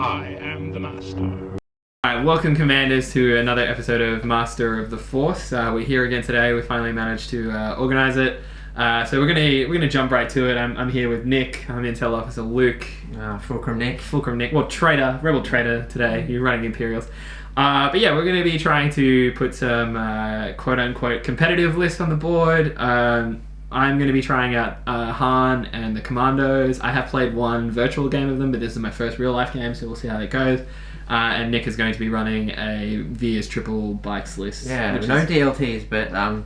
I am the Master. Alright, welcome Commandos to another episode of Master of the Force. We're here again today. We finally managed to organise it. So we're gonna jump right to it. I'm here with Nick. I'm Intel Officer Luke. Fulcrum Nick. Well, traitor, rebel traitor today. You're running Imperials. But yeah, we're going to be trying to put some quote-unquote competitive lists on the board. I'm going to be trying out Han and the Commandos. I have played one virtual game of them, but this is my first real-life game, so we'll see how that goes. And Nick is going to be running a Veers Triple Bikes list. Yeah, no DLTs, but...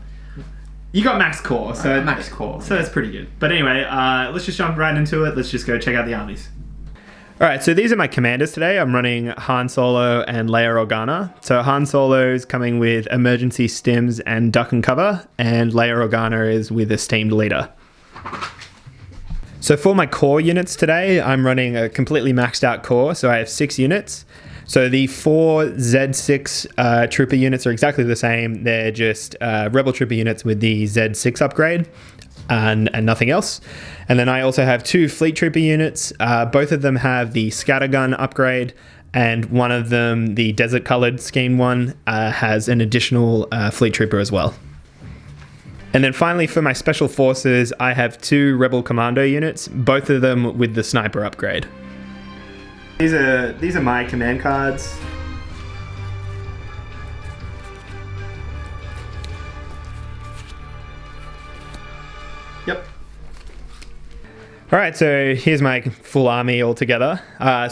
You got max core, so max core. So that's pretty good. But anyway, let's just jump right into it. Let's just go check out the armies. Alright, so these are my commanders today. I'm running Han Solo and Leia Organa. So Han Solo is coming with emergency stims and duck and cover, and Leia Organa is with Esteemed Leader. So for my core units today, I'm running a completely maxed out core, so I have 6 units. So the 4 Z6 trooper units are exactly the same. They're just rebel trooper units with the Z6 upgrade. And nothing else. And then I also have 2 fleet trooper units. Both of them have the scattergun upgrade, and one of them, the desert colored scheme one, has an additional fleet trooper as well. And then finally for my special forces, I have 2 rebel commando units, both of them with the sniper upgrade. These are my command cards. Yep. Alright, so here's my full army all together.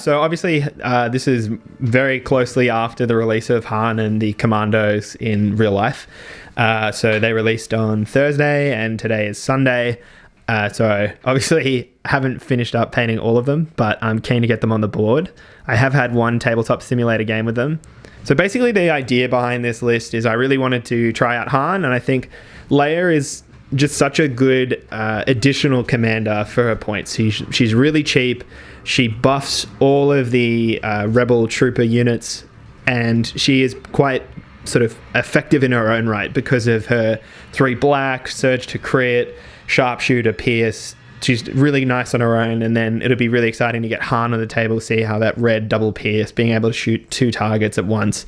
So obviously this is very closely after the release of Han and the Commandos in real life. So they released on Thursday and today is Sunday. So obviously haven't finished up painting all of them, but I'm keen to get them on the board. I have had one tabletop simulator game with them. So basically the idea behind this list is I really wanted to try out Han, and I think Leia is just such a good additional commander for her points. She's really cheap. She buffs all of the rebel trooper units, and she is quite sort of effective in her own right because of her 3 black, surge to crit, sharpshooter, pierce. She's really nice on her own, and then it'll be really exciting to get Han on the table, see how that red double pierce, being able to shoot 2 targets at once,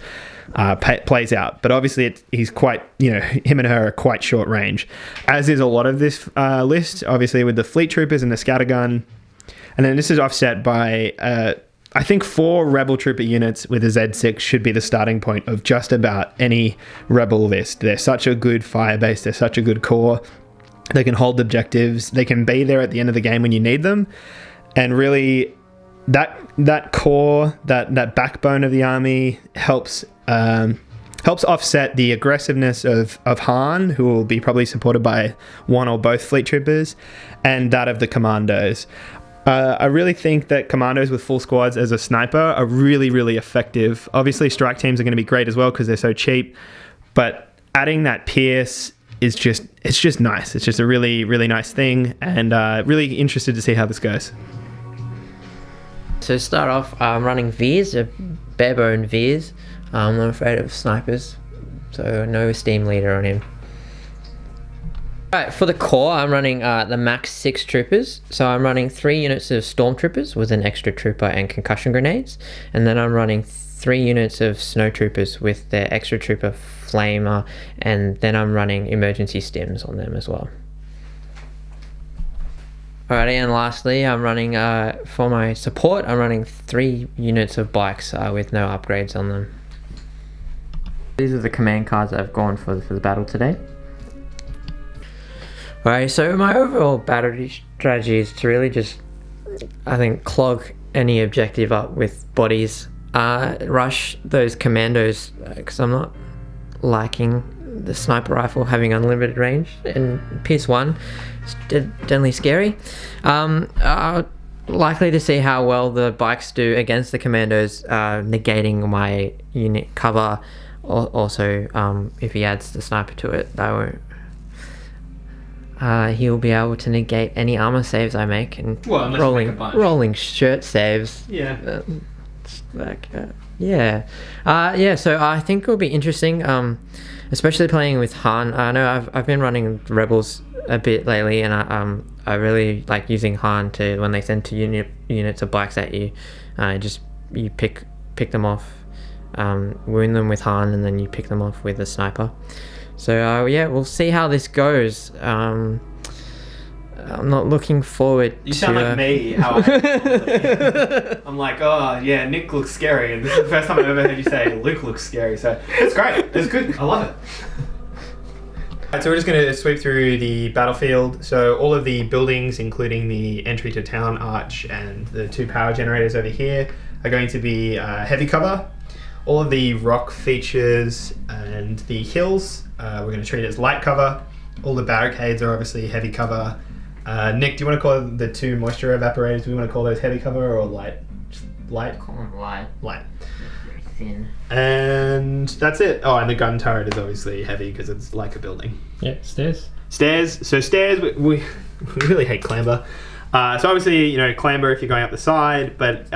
plays out. But obviously he's quite, him and her are quite short range, as is a lot of this list, obviously with the fleet troopers and the scattergun. And then this is offset by I think 4 rebel trooper units with a Z6 should be the starting point of just about any rebel list. They're such a good fire base, they're such a good core. They can hold objectives, they can be there at the end of the game when you need them, and really that core, that backbone of the army helps offset the aggressiveness of Han, who will be probably supported by one or both fleet troopers, and that of the Commandos. I really think that Commandos with full squads as a sniper are really, really effective. Obviously strike teams are going to be great as well because they're so cheap, but adding that pierce is just nice. It's just a really, really nice thing, and really interested to see how this goes. So to start off, I'm running Veers, a barebone Veers. I'm not afraid of snipers, so no Esteemed Leader on him. Alright, for the core, I'm running the max 6 troopers. So I'm running 3 units of Stormtroopers with an extra trooper and concussion grenades, and then I'm running 3 units of Snowtroopers with their extra trooper flamer, and then I'm running emergency stims on them as well. Alrighty, and lastly, I'm running, for my support, I'm running 3 units of bikes with no upgrades on them. These are the command cards that I've gone for the battle today. Alright, so my overall battle strategy is to really just, I think, clog any objective up with bodies. Rush those commandos, because I'm not liking the sniper rifle having unlimited range, and Pierce 1 is deadly scary. Likely to see how well the bikes do against the commandos, negating my unit cover. Also, if he adds the sniper to it, he'll be able to negate any armor saves I make, and rolling shirt saves. Yeah. So I think it'll be interesting, especially playing with Han. I know I've been running Rebels a bit lately, and I really like using Han to, when they send 2 units of bikes at you, just you pick them off, wound them with Han, and then you pick them off with a sniper. So yeah, we'll see how this goes. I'm not looking forward You sound like me. How I'm like, oh yeah, Nick looks scary, and this is the first time I've ever heard you say Luke looks scary. So it's great. It's good. I love it. Alright, so we're just going to sweep through the battlefield. So all of the buildings, including the entry to town arch and the 2 power generators over here, are going to be heavy cover. All of the rock features and the hills, we're going to treat as light cover. All the barricades are obviously heavy cover. Nick, do you want to call the 2 moisture evaporators, do we want to call those heavy cover or light? Just light? Call them light. Light. Thin. And that's it. Oh, and the gun turret is obviously heavy because it's like a building. Yeah, stairs. Stairs. So stairs, we really hate clamber. So obviously, you know, clamber if you're going up the side, but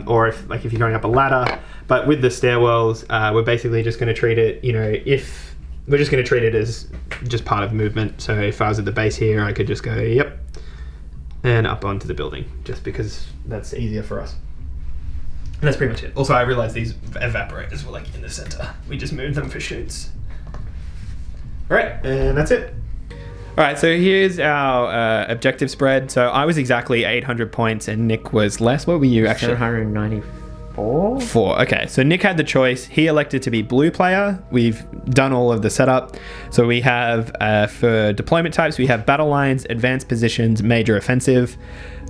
or if you're going up a ladder. But with the stairwells, we're basically just going to treat it, you know, we're just going to treat it as just part of movement. So if I was at the base here, I could just go, yep, and up onto the building, just because that's easier for us. And that's pretty much it. Also, I realized these evaporators were like in the center. We just moved them for shoots. All right, and that's it. All right, so here's our objective spread. So I was exactly 800 points and Nick was less. What were you actually? 794? 4. Okay, so Nick had the choice. He elected to be blue player. We've done all of the setup. So we have, for deployment types, we have battle lines, advanced positions, major offensive.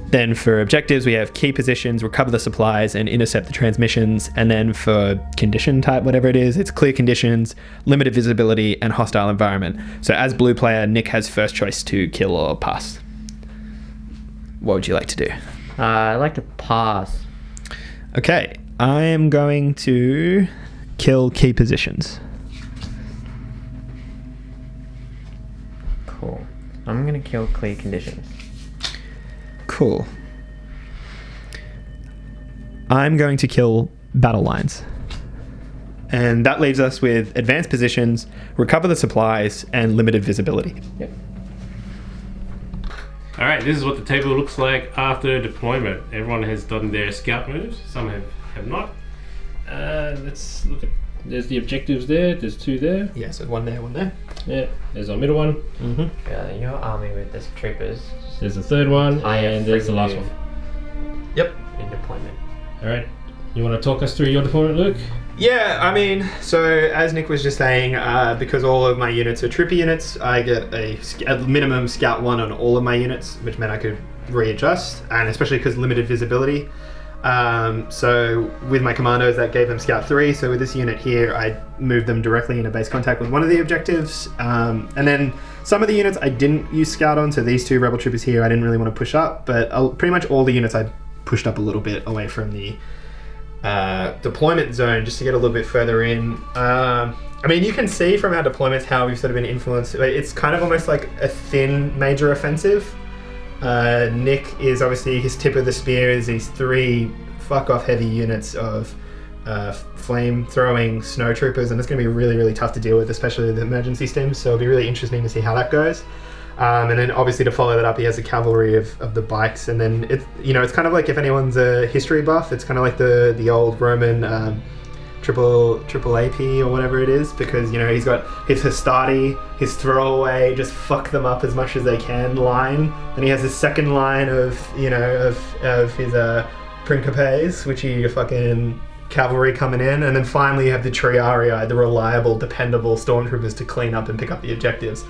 Then for objectives, we have key positions, recover the supplies, and intercept the transmissions. And then for condition type, whatever it is, it's clear conditions, limited visibility, and hostile environment. So as blue player, Nick has first choice to kill or pass. What would you like to do? I'd like to pass. Okay, I am going to kill key positions. Cool. I'm going to kill clear conditions. Cool. I'm going to kill battle lines. And that leaves us with advanced positions, recover the supplies, and limited visibility. Yep. Alright, this is what the table looks like after deployment. Everyone has done their scout moves, some have not. Let's look at, there's the objectives there, there's 2 there. Yeah, so one there, one there. Yeah, there's our middle one. Mm-hmm. Yeah, your army with the troopers. There's the 3rd one, I have and there's the free last move. one. Yep. In deployment. Alright, you want to talk us through your deployment, Luke? Yeah, I mean, so as Nick was just saying, because all of my units are trooper units, I get a minimum scout 1 on all of my units, which meant I could readjust, and especially because limited visibility. So with my commandos, that gave them scout 3. So with this unit here, I moved them directly into base contact with one of the objectives. And then some of the units I didn't use scout on. So these 2 rebel troopers here, I didn't really want to push up, but pretty much all the units I pushed up a little bit away from the deployment zone just to get a little bit further in. I mean, you can see from our deployments how we've sort of been influenced. It's kind of almost like a thin major offensive. Nick is obviously, his tip of the spear is these 3 fuck-off heavy units of flame-throwing Snowtroopers, and it's going to be really, really tough to deal with, especially with the emergency stims, so it'll be really interesting to see how that goes. And then obviously to follow that up, he has a cavalry of the bikes, and then it's kind of like, if anyone's a history buff, it's kind of like the old Roman triple AP or whatever it is, because he's got his Hastati, his throwaway, just fuck them up as much as they can line, and he has his second line of his Principes, which he fucking cavalry coming in, and then finally you have the Triarii, the reliable, dependable stormtroopers to clean up and pick up the objectives.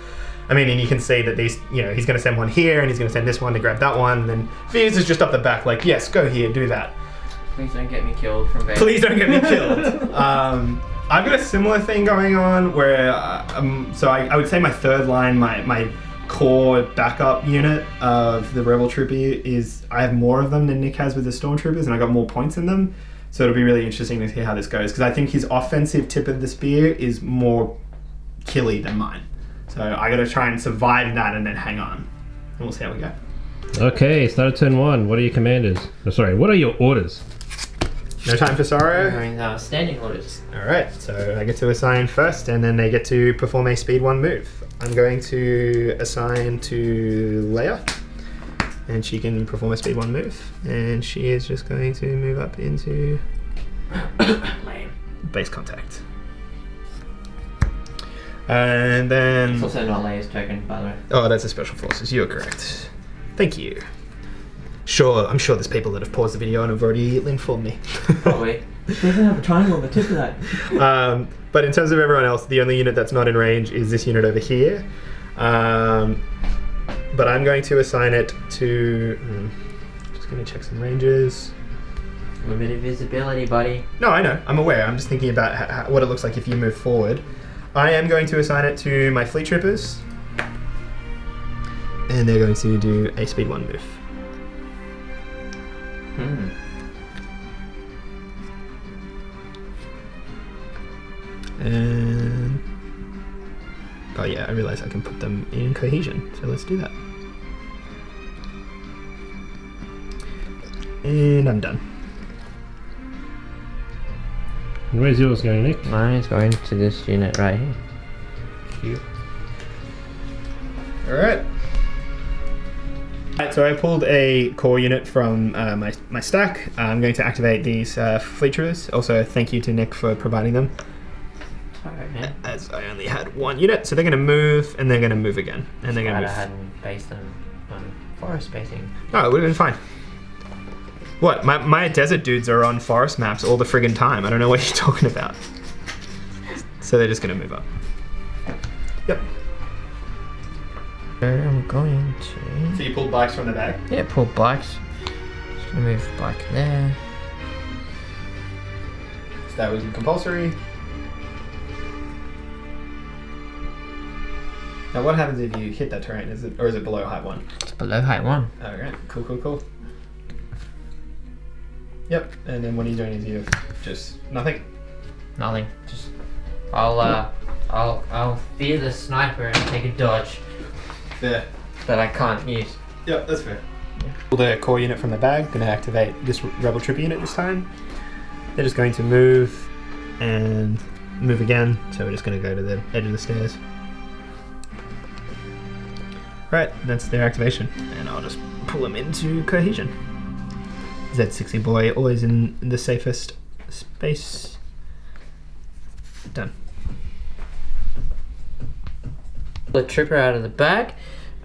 I mean, and you can see that these, he's going to send one here, and he's going to send this one to grab that one, and then Veers is just up the back like, yes, go here, do that. Please don't get me killed from Veers. Please don't get me killed. I've got a similar thing going on where, so I would say my 3rd line, my core backup unit of the Rebel Trooper is, I have more of them than Nick has with the Stormtroopers, and I got more points in them. So it'll be really interesting to see how this goes, because I think his offensive tip of the spear is more killy than mine. So I got to try and survive that and then hang on. And we'll see how we go. Okay, start of turn 1. What are your commanders? Oh, sorry, what are your orders? No time for sorrow? We're going standing orders. Alright, so I get to assign first, and then they get to perform a speed 1 move. I'm going to assign to Leia, and she can perform a speed 1 move, and she is just going to move up into Base contact. And then... It's also not Leia's token, by the way. Oh, that's a Special Forces. You're correct. Thank you. Sure, I'm sure there's people that have paused the video and have already informed me. Probably. It doesn't have a triangle on the tip of that. But in terms of everyone else, the only unit that's not in range is this unit over here. But I'm going to assign it to... just going to check some ranges. Limited visibility, buddy. No, I know. I'm aware. I'm just thinking about what it looks like if you move forward. I am going to assign it to my Fleettroopers. And they're going to do a speed 1 move. And... oh yeah, I realize I can put them in cohesion, so let's do that. And I'm done. And where's yours going, Nick? Mine is going to this unit right here. Cute. Alright. So I pulled a core unit from my stack. I'm going to activate these Fleettroopers. Also, thank you to Nick for providing them. Alright, man. As I only had one unit, so they're going to move, and they're going to move again. And they're going to move. I hadn't based them on forest spacing. No, it would have been fine. What? My desert dudes are on forest maps all the friggin' time. I don't know what you're talking about. So they're just going to move up. Yep. I'm going to... So you pulled bikes from the bag? yeah, pull bikes. Just gonna move bike there. So that was compulsory. Now what happens if you hit that terrain? Is it below height 1? It's below height 1. Alright, cool. Yep, and then what are you doing is you just nothing? Nothing. Just I'll fear the sniper and take a dodge Fair. that I can't use. Yep, that's fair. Pull the core unit from the bag, gonna activate this Rebel Trooper unit this time. They're just going to move and move again, so we're just gonna go to the edge of the stairs. Right, that's their activation, and I'll just pull them into cohesion. Z60 boy, always in the safest space. Done. The trooper out of the bag.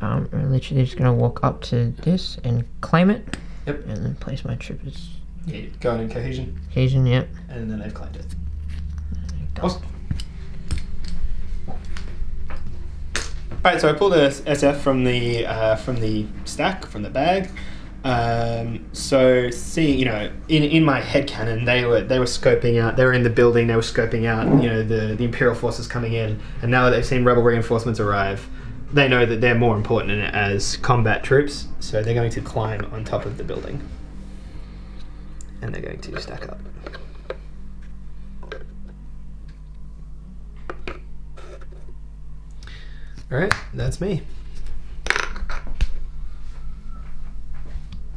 I'm literally just gonna walk up to this and claim it. Yep. And then place my troopers. Yeah, going in cohesion, Occasion, yep. and then they've claimed it. Done. Awesome. Alright, so I pulled a SF from the stack, from the bag. So see, in my headcanon, they were scoping out. They were in the building. They were scoping out, the Imperial forces coming in. And now that they've seen Rebel reinforcements arrive, they know that they're more important as combat troops. So they're going to climb on top of the building, and they're going to stack up. All right, that's me.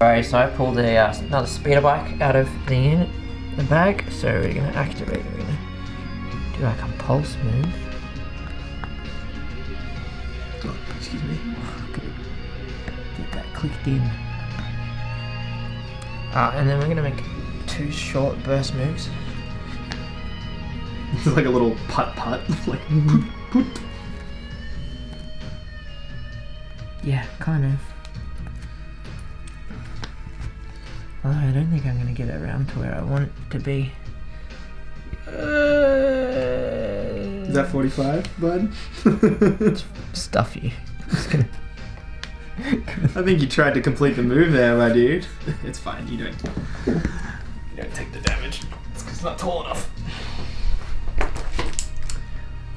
Alright, so I pulled another speeder bike out of the unit, the bag. So we're gonna activate it. We're gonna do like a pulse move. Oh, excuse me. Get that clicked in. And then we're gonna make 2 short burst moves. It's like a little putt-putt, like put. Yeah, kind of. Although I don't think I'm gonna get it around to where I want it to be. Is that 45, bud? It's stuffy. I think you tried to complete the move there, my dude. It's fine, you don't take the damage. It's because it's not tall enough.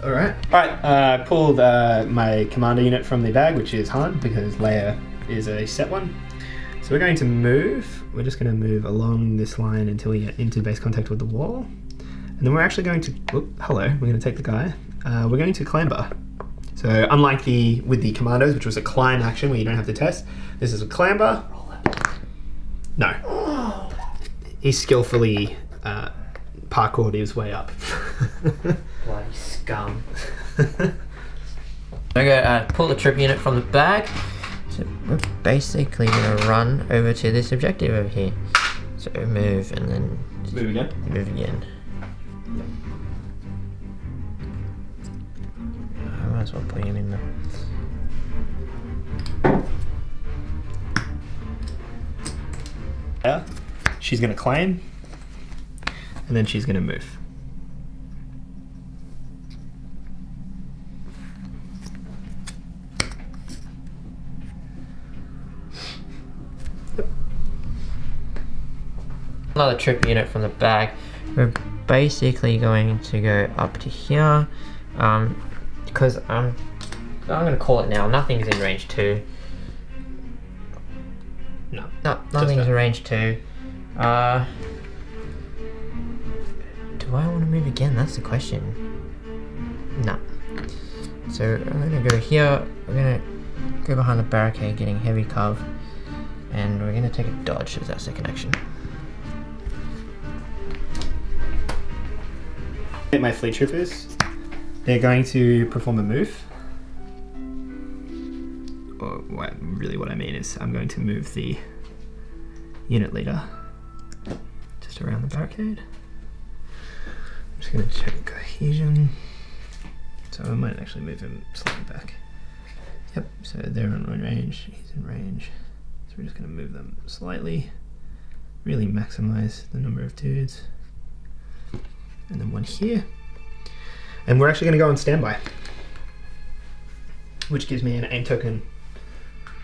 Alright. I pulled my commander unit from the bag, which is Han, because Leia is a set one. So we're going to move. We're just going to move along this line until we get into base contact with the wall. And then we're actually going to... hello. We're going to take the guy. We're going to clamber. So unlike with the Commandos, which was a climb action where you don't have to test, this is a clamber. No. He skillfully parkoured his way up. Bloody scum. Okay, pull the troop unit from the bag. So we're basically going to run over to this objective over here. So move and then Move again. move again. I might as well put him in there. Yeah. She's going to claim. And then she's going to move. Another troop unit from the back. We're basically going to go up to here, because I'm going to call it now. Nothing's in range 2. No. No, nothing's in range 2. Do I want to move again? That's the question. No. So I'm going to go here. We're going to go behind the barricade, getting heavy cov, and we're going to take a dodge as our second action. My fleet troopers, they're going to perform a move. Or what I mean is I'm going to move the unit leader just around the barricade. I'm just going to check cohesion. So I might actually move him slightly back. Yep, so they're in range, he's in range. So we're just going to move them slightly, really maximize the number of dudes. And then one here. And we're actually going to go on standby, which gives me an aim token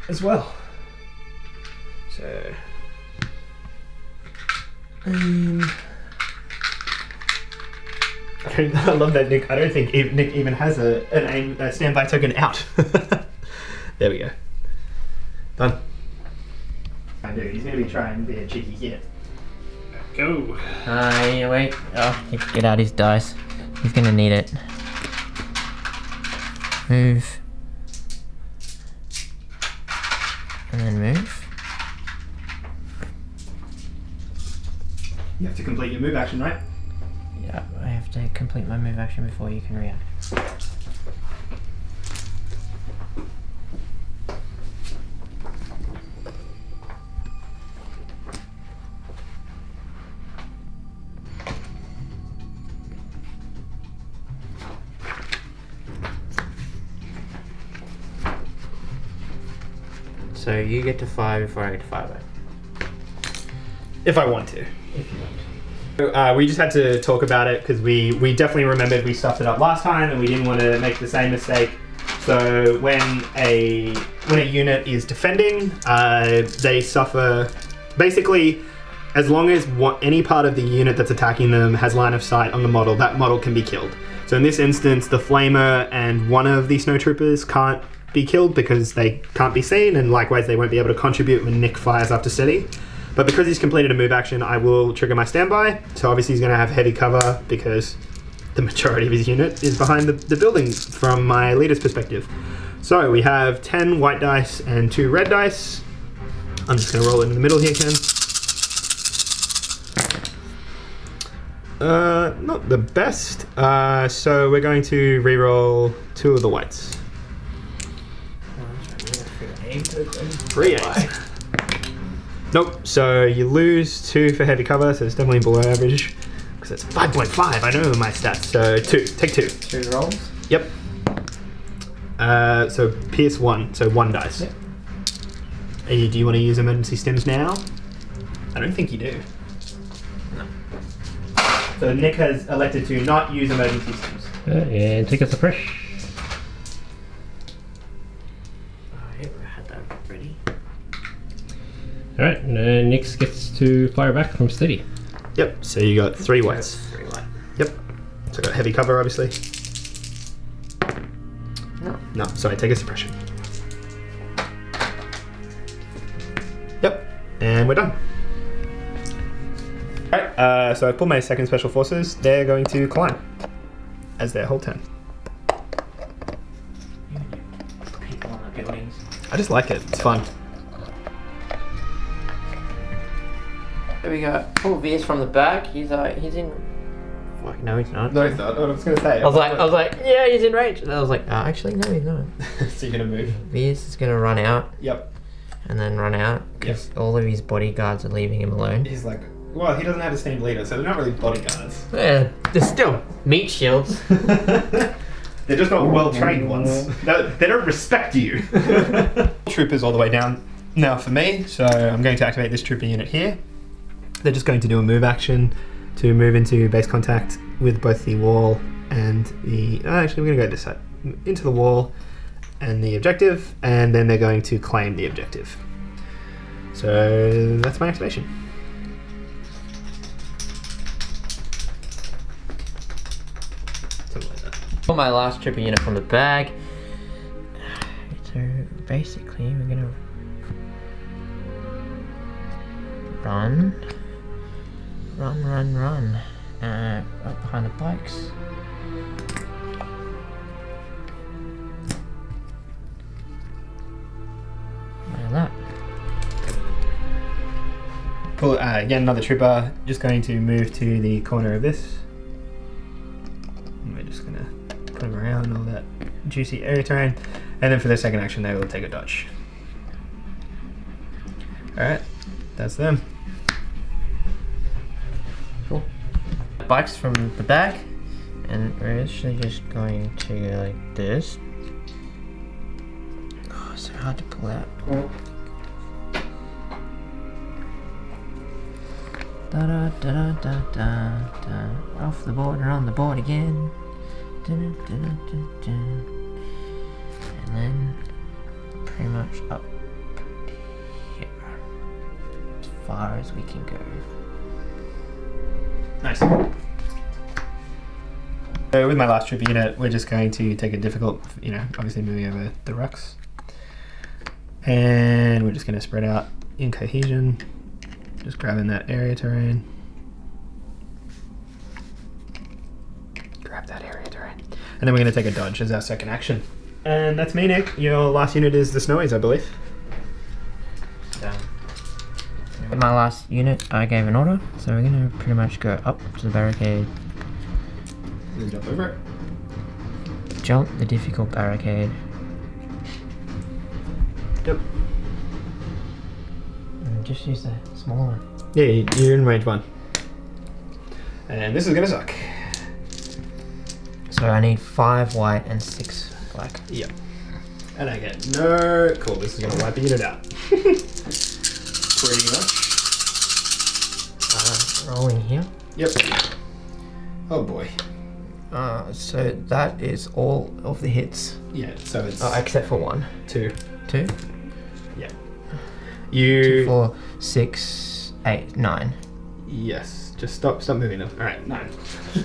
as well. So, I love that Nick. I don't think Nick even has a standby token out. There we go. Done. I do. He's going to be trying to be a cheeky kid. Go. Yeah, wait. Oh, get out his dice. He's gonna need it. Move. And then move. You have to complete your move action, right? Yeah, I have to complete my move action before you can react. So you get to fire before I get to fire back. If I want to. We just had to talk about it because we definitely remembered we stuffed it up last time and we didn't want to make the same mistake. So when a unit is defending, they suffer. Basically, as long as any part of the unit that's attacking them has line of sight on the model, that model can be killed. So in this instance, the Flamer and one of the Snowtroopers can't be killed because they can't be seen, and likewise they won't be able to contribute when Nick fires after steady. But because he's completed a move action, I will trigger my standby. So obviously he's going to have heavy cover because the majority of his unit is behind the building from my leader's perspective. So we have 10 white dice and 2 red dice. I'm just going to roll it in the middle here, Ken. Not the best. So we're going to re-roll 2 of the whites. 3 8. Nope, so you lose 2 for heavy cover, so it's definitely below average. Because it's 5.5, I know my stats. So 2, take 2. 2 rolls? Yep. So pierce 1, so 1 dice. Yep. Do you want to use emergency stims now? I don't think you do. No. So Nick has elected to not use emergency stims. And take a suppress. Alright, and Nix gets to fire back from steady. Yep, so you got 3 whites. 3 white. Yep. So I got heavy cover, obviously. No, sorry, take a suppression. Yep, and we're done. Alright, so I pulled my second special forces. They're going to climb as their whole turn. People on the buildings. I just like it, it's fun. There we go. Pull Veers from the back. He's in. Fuck, no, he's not. No, it's not. I was going to say. I was like, yeah, he's in range. And I was like, actually, no, he's not. So you're going to move? Veers is gonna run out. Yep. and then run out because all of his bodyguards are leaving him alone. He's like, well, he doesn't have a Esteemed Leader, so they're not really bodyguards. Yeah, they're still meat shields. They're just not well-trained ones. No, they don't respect you. Troopers all the way down now for me, so I'm going to activate this trooper unit here. They're just going to do a move action to move into base contact with both the wall and the... actually, we're going to go this side. Into the wall and the objective, and then they're going to claim the objective. So that's my activation. Something like that. Got my last trooper unit from the bag. So basically, we're gonna run, up behind the bikes. Like that. Pull again, another trooper. Just going to move to the corner of this. And we're just gonna put them around all that juicy area terrain, and then for their second action, they will take a dodge. All right, that's them. Cool. Bikes from the back, and we're actually just going to go like this. Oh, it's so hard to pull out. Da da da da da da. Off the board and on the board again. Da, da, da, da, da. And then pretty much up here, as far as we can go. Nice. So with my last trooper unit, we're just going to take a difficult, obviously moving over the rucks, and we're just going to spread out in cohesion. Just grabbing that area terrain. Grab that area terrain. And then we're going to take a dodge as our second action. And that's me, Nick. Your last unit is the Snowies, I believe. With my last unit, I gave an order, so we're going to pretty much go up to the barricade. And then jump over it. Jump the difficult barricade. Yep. And just use the small one. Yeah, you're in range 1. And this is going to suck. So I need 5 white and 6 black. Yep. And I get no... Cool, this is going to wipe the unit out. Pretty much. Rolling here. Yep. Oh boy. So that is all of the hits. Yeah, so it's... except for 1. 2. 2? Yeah. 2, 4, 6, 8, 9. Yes. Just stop moving them. Alright, 9.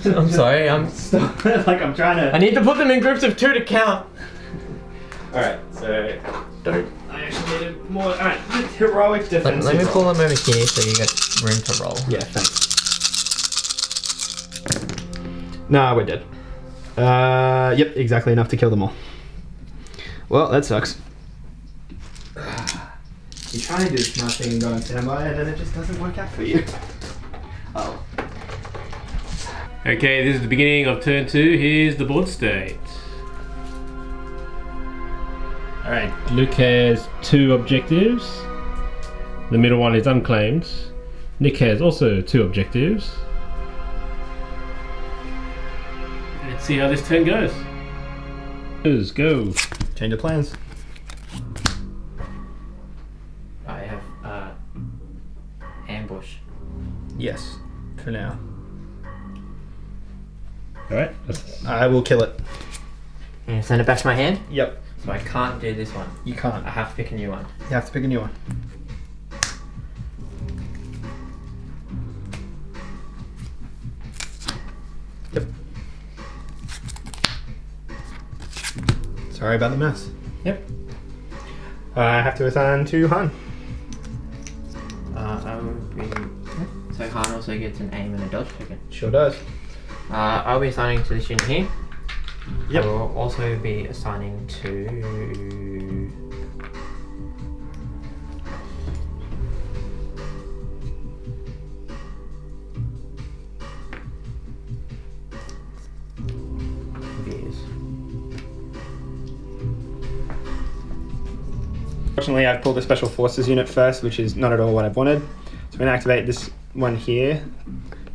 I'm sorry, Stop. Like I'm trying to... I need to put them in groups of 2 to count. Alright, so... Don't... I actually needed more... Alright, heroic defense. Let me pull them over here so you got room to roll. Yeah, thanks. Nah, we're dead. Yep, exactly enough to kill them all. Well, that sucks. You try and do smart thing and go on standby, and then it just doesn't work out for you. Oh. Okay, this is the beginning of turn 2. Here's the board state. Alright, Luke has 2 objectives. The middle one is unclaimed. Nick has also 2 objectives. Let's see how this turn goes. Let's go. Change of plans. I have ambush. Yes, for now. Alright. I will kill it. And send it back to my hand? Yep. So I can't do this one. You can't. I have to pick a new one. You have to pick a new one. Yep. Sorry about the mess. Yep. I have to assign to Han. I will be... So Han also gets an aim and a dodge token. Sure does. I'll be assigning to this unit here. Yep. I will also be assigning to... Veers. Fortunately, I've pulled the Special Forces unit first, which is not at all what I've wanted. So I'm going to activate this one here.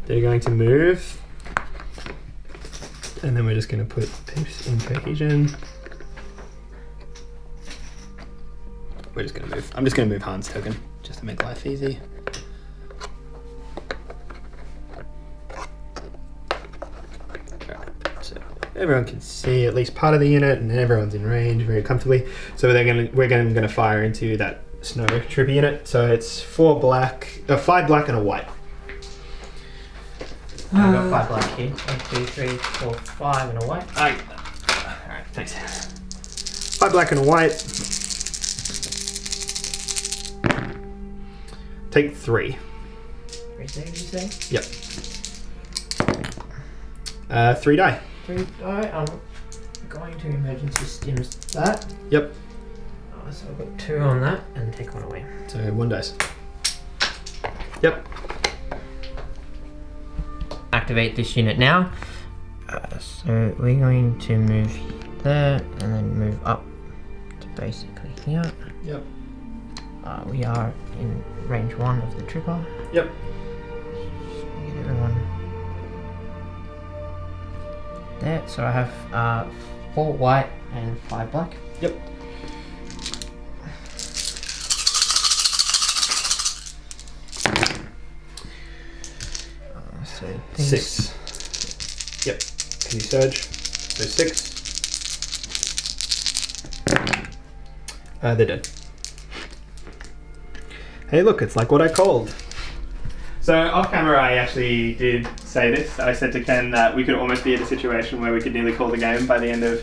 They're going to move. And then we're just going to put pips in cohesion. We're just going to move. I'm just going to move Han's token, just to make life easy. So everyone can see at least part of the unit, and everyone's in range very comfortably. So we're going to fire into that Snowtrooper unit. So it's 5 black and a white. I've got 5 black here. 1, 2, 3, 4, 5 and a white. Alright, thanks. 5 black and a white. Take 3. 3 saves, you say? Yep. 3 die. 3 die. I'm going to emergency stims that. Yep. So I've got 2 on that and take 1 away. So 1 dice. Yep. Activate this unit now. So we're going to move there and then move up to basically here. Yep. We are in range 1 of the trooper. Yep. Get everyone there. So I have 4 white and 5 black. Yep. So 6. Yep. Can you surge? So 6. They're dead. Hey, look, it's like what I called. So off camera, I actually did say this. I said to Ken that we could almost be in a situation where we could nearly call the game by the end of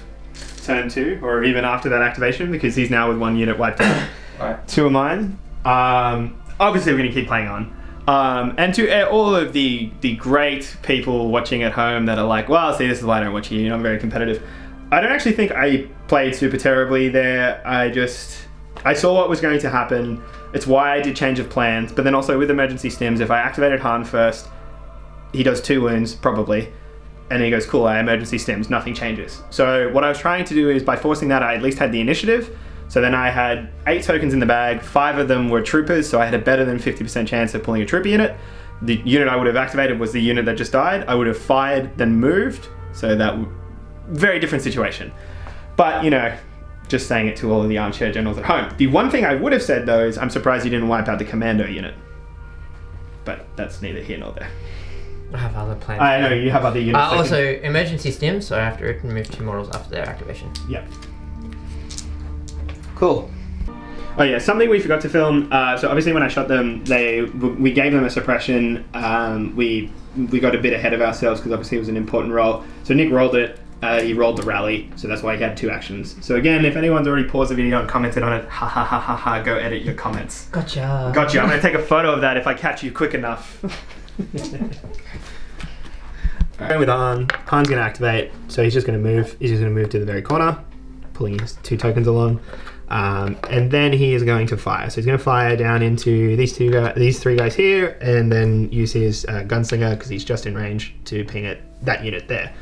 turn 2, or even after that activation, because he's now with 1 unit wiped out. Right. 2 of mine. Obviously, we're going to keep playing on. And to all of the great people watching at home that are like, well, see, this is why I don't watch you, I'm very competitive. I don't actually think I played super terribly there. I saw what was going to happen. It's why I did change of plans, but then also with emergency stims, if I activated Han first, he does 2 wounds, probably, and he goes, cool, I emergency stims, nothing changes. So what I was trying to do is, by forcing that, I at least had the initiative. So then I had 8 tokens in the bag, 5 of them were troopers, so I had a better than 50% chance of pulling a trooper unit. The unit I would have activated was the unit that just died. I would have fired, then moved, so that very different situation. But, just saying it to all of the armchair generals at home. The one thing I would have said, though, is I'm surprised you didn't wipe out the Commando unit. But that's neither here nor there. I have other plans. I know, you have other units. Also, emergency stims, so I have to remove 2 models after their activation. Yep. Cool. Oh yeah, something we forgot to film. So obviously when I shot them, we gave them a suppression. We got a bit ahead of ourselves because obviously it was an important roll. So Nick rolled it. He rolled the rally, so that's why he had 2 actions. So again, if anyone's already paused the video and commented on it, ha ha ha ha ha, go edit your comments. Gotcha. Gotcha. I'm gonna take a photo of that if I catch you quick enough. Going with Han. Han's gonna activate, so he's just gonna move. He's just gonna move to the very corner, pulling his 2 tokens along. And then he is going to fire. So he's going to fire down into these 3 guys here, and then use his gunslinger because he's just in range to ping at that unit there.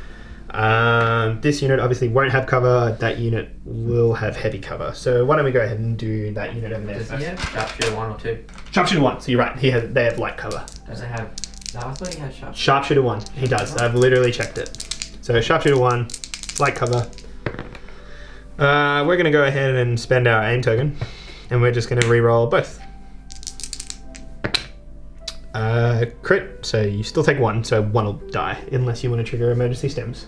This unit obviously won't have cover. That unit will have heavy cover. So why don't we go ahead and do that unit over there Does first? he have sharpshooter 1 or 2? Sharpshooter 1. So you're right. They have light cover. Does it have? No, I thought he had sharpshooter. Sharpshooter 1. He does. I've literally checked it. So sharpshooter 1, light cover. We're going to go ahead and spend our aim token, and we're just going to re-roll both. Crit, so you still take 1, so 1 will die, unless you want to trigger emergency stims.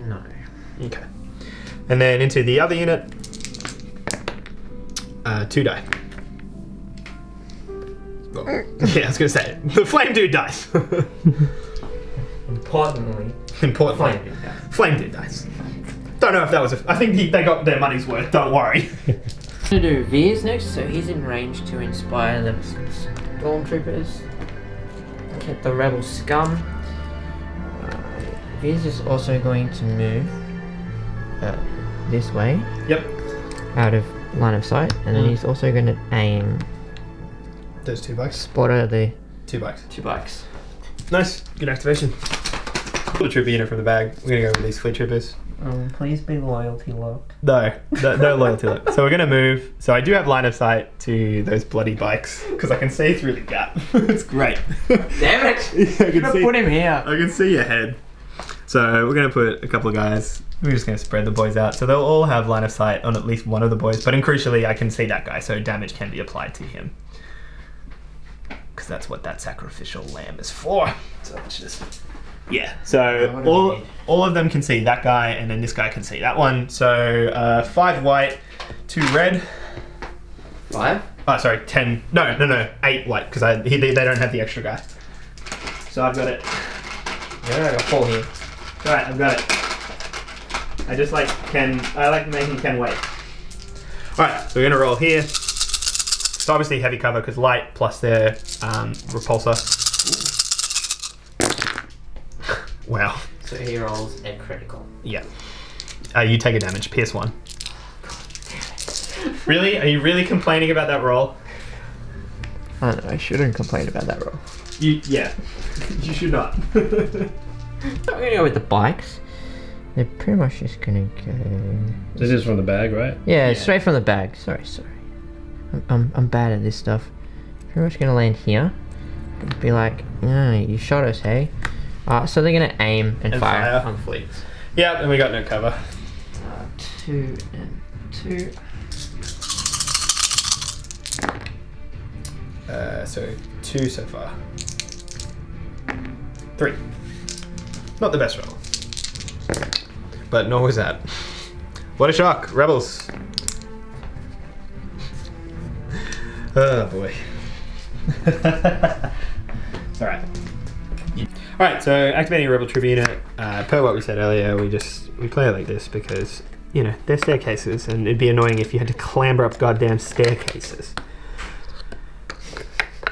No. Okay. And then into the other unit, 2 die. Well, yeah, I was going to say it. The flame dude dies. Importantly, Flame dude dies. Don't know if that was I think they got their money's worth, don't worry. I'm going to do Veers next, so he's in range to inspire the Stormtroopers. Get the rebel scum. Veers is also going to move this way. Yep. Out of line of sight, and then he's also going to aim. Those 2 bikes. Spotter the 2 bikes. 2 bikes. Nice. Good activation. Pull the trooper unit from the bag. We're going to go with these fleet troopers. Please be loyalty locked. No loyalty look. So we're gonna move. So I do have line of sight to those bloody bikes because I can see through the gap. It's great. Damn it! Yeah, I can see. Put him here. I can see your head. So we're gonna put a couple of guys. We're just gonna spread the boys out, so they'll all have line of sight on at least one of the boys. But crucially, I can see that guy, so damage can be applied to him. Because that's what that sacrificial lamb is for. So it's just, yeah. So all of them can see that guy, and then this guy can see that one. So 5 white, 2 red. 5? Oh, sorry, 10. No, 8 white because they don't have the extra guy. So I've got it. Yeah, I got 4 here. Alright, I've got it. I like making Ken wait. Alright, so we're gonna roll here. So obviously heavy cover because light plus their repulsor. Wow. So he rolls a critical. Yeah. You take a damage, pierce 1. Really? Are you really complaining about that roll? I don't know, I shouldn't complain about that roll. Yeah. You should not. I'm gonna go with the bikes. They're pretty much just gonna go. This is from the bag, right? Yeah, straight from the bag. Sorry. I'm bad at this stuff. Pretty much gonna land here. Gonna be like, you shot us, hey? So they're gonna aim and fire on fleets. Yeah, and we got no cover. 2 and 2. So 2 so far. 3. Not the best roll. But nor was that. What a shock, rebels. Oh boy. It's alright. Alright, so activating a rebel troop unit. Per what we said earlier, we play it like this because, they're staircases and it'd be annoying if you had to clamber up goddamn staircases.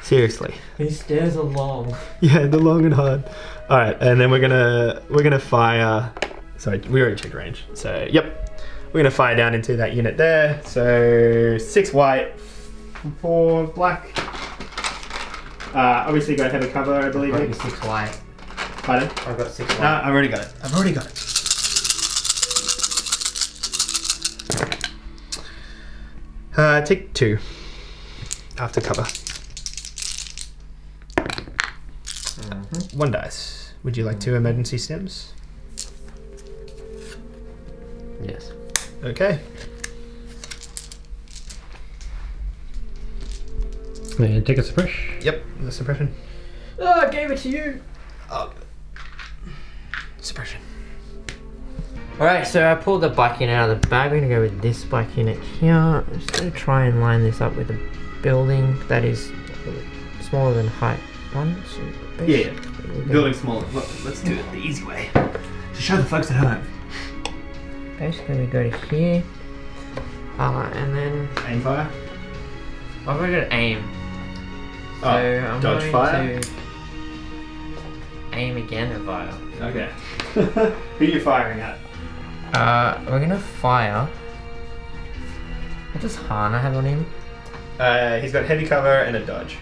Seriously. These stairs are long. Yeah, they're long and hard. Alright, and then we're gonna fire. Sorry, we already checked range. So yep. We're gonna fire down into that unit there. So 6 white, 4 black. Obviously got heavy cover, I believe. I've got 6 white. Pardon? I've got 6 white. No, I've already got it. Take 2 after cover. 1 dice. Would you like 2 emergency stims? Yes. Okay. And take a suppression. Yep, the suppression. Oh, I gave it to you. Suppression. Alright, so I pulled the bike unit out of the bag. We're going to go with this bike unit here. I'm just going to try and line this up with a building that is smaller than height 1. So Yeah, building smaller. Let's do it the easy way. To show the folks at home. Basically, we go to here. And then Aim fire. I've got to aim. So I'm dodge going fire. to aim again and fire. Okay. Who are you firing at? We're gonna fire. What does Hana have on him? He's got heavy cover and a dodge.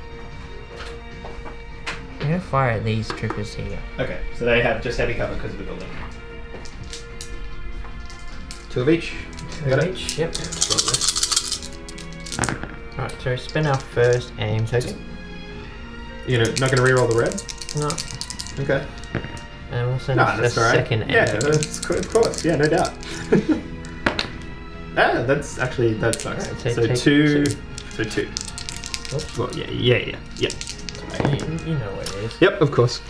I'm gonna fire at these troopers here. Okay, so they have just heavy cover because of the building. 2 of each. Got it? Each, yep. Alright, so spin our first aim token. You're not going to reroll the red? No. Okay. And we'll send That's a alright. second aim Yeah, token. of course. Yeah, no doubt. That's actually, that sucks. Right, so take 2. two. So 2. Oops. Well, yeah. You know what it is. Yep, of course.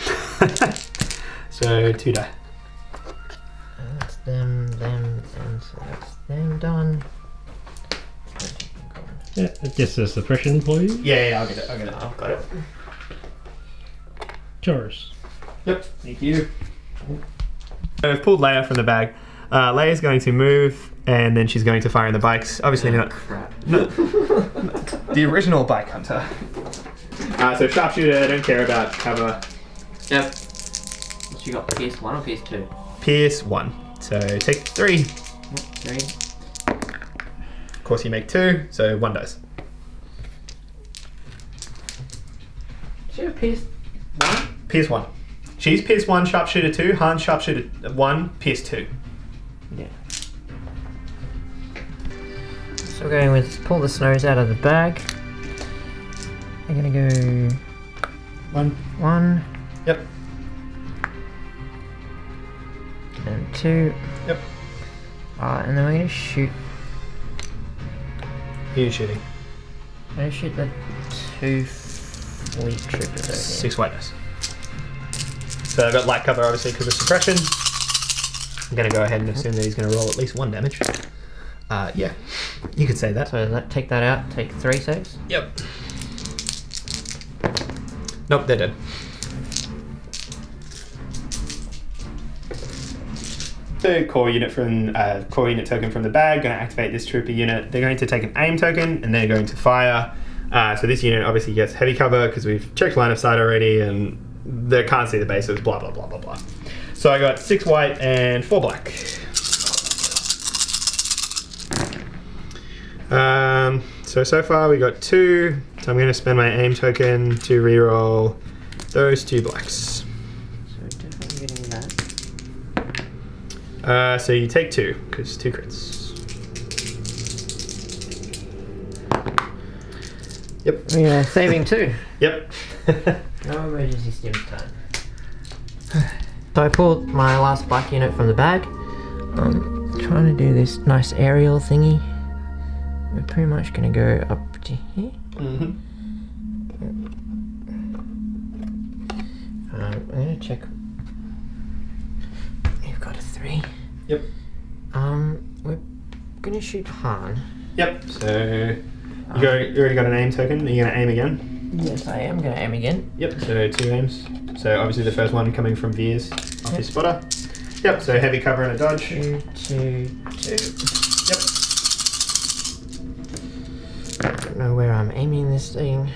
So 2 die. And that's them, and so that's them done. Yeah, just a suppression for you. Yeah, I'll get it. I've got it. Chores. Yep, thank you. I've pulled Leia from the bag. Leia's going to move, and then she's going to fire in the bikes. Obviously not. Crap. No, the original bike hunter. So sharpshooter, I don't care about cover. Yep. She got pierce 1 or pierce 2? Pierce 1. So take 3. Yep, 3. Of course you make 2, so 1 dice. She have pierce 1? Pierce 1. She's Pierce 1, sharpshooter 2. Han sharpshooter 1, Pierce 2. Yeah. So we're going with pull the snows out of the bag. I'm gonna go one. Yep. And 2. Yep. And then we're gonna shoot. Who are you shooting? I'm gonna shoot the 2 fleet troopers over here. 6 whiteness. So I've got light cover obviously because of suppression. I'm gonna go ahead and assume that he's gonna roll at least 1 damage. Yeah, you could say that. So take that out, take 3 saves. Yep. Nope, they're dead. The core unit token from the bag, going to activate this trooper unit. They're going to take an aim token and they're going to fire. So this unit obviously gets heavy cover because we've checked line of sight already and they can't see the bases, blah, blah, blah, blah, blah. So I got 6 white and 4 black. So far we got 2. So I'm going to spend my aim token to reroll those 2 blacks. So definitely getting that. So you take 2, because 2 crits. Yep. Yeah, saving 2. Yep. No emergency stims time. So I pulled my last black unit from the bag. Trying to do this nice aerial thingy. We're pretty much going to go up to here. Mm-hmm. I'm going to check. You've got a 3. Yep. We're going to shoot Han. Yep. So you already got an aim token. Are you going to aim again? Yes, I am going to aim again. Yep. So 2 aims. So obviously the first one coming from Veers off his spotter. Yep. So heavy cover and a dodge. 2, 2, 2. Yep. I don't know where I'm aiming this thing.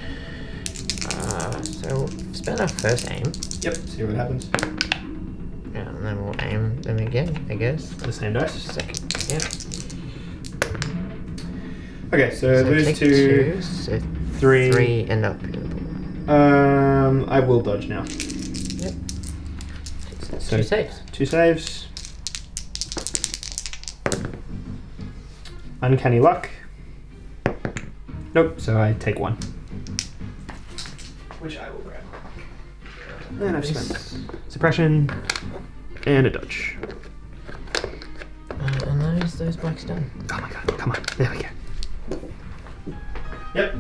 So we'll spend our first aim. Yep. See what happens. Yeah, and then we'll aim them again, I guess. The same dice. Second. Yeah. Okay. So lose take 2. So 3. 3 end up in the ball. I will dodge now. Yep. So 2 saves. 2 saves. Uncanny luck. Nope, so I take 1. Which I will grab. And I've spent suppression and a dodge. And those blacks done. Oh my god, come on. There we go. Yep.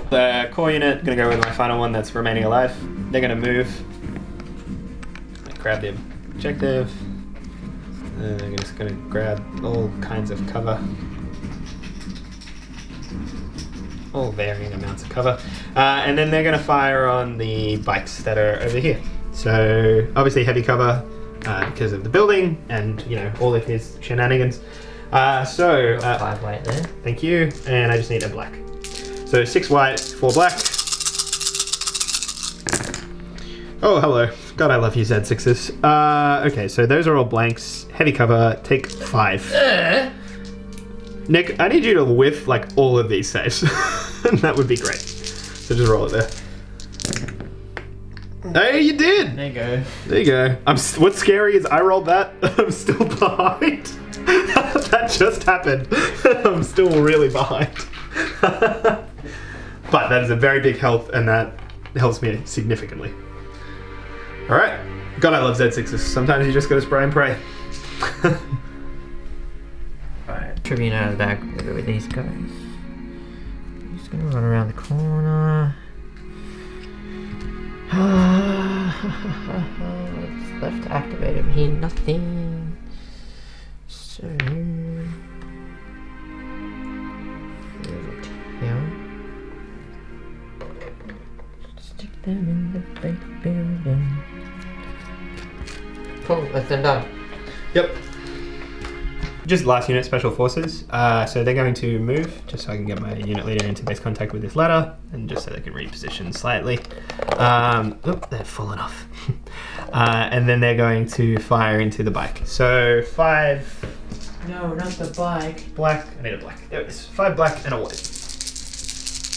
The core unit, gonna go with my final one that's remaining alive. They're gonna move. Grab the objective. They're just gonna grab all kinds of cover. All varying amounts of cover. And then they're gonna fire on the bikes that are over here. So obviously heavy cover because of the building and all of his shenanigans. 5 white there. Thank you. And I just need a black. So 6 white, 4 black. Oh, hello. God, I love you, Z6s. Okay, so those are all blanks. Heavy cover, take 5. Nick, I need you to whiff all of these saves. That would be great. So just roll it there. Hey, you did! There you go. There you go. What's scary is I rolled that. I'm still behind. That just happened. I'm still really behind. But that is a very big health, and that helps me significantly. Alright. God, I love Z6s. Sometimes you just gotta spray and pray. Alright, Tribune out of the bag. We'll go with these guys. Just gonna run around the corner. What's left to activate over here? Nothing. So yeah. Stick them in the big building. Cool, that's them done. Yep. Just last unit, Special Forces. So they're going to move, just so I can get my unit leader into base contact with this ladder, and just so they can reposition slightly. They've fallen off. And then they're going to fire into the bike. So 5... No, not the bike. Black. I need a black. There it is. 5 black and a white.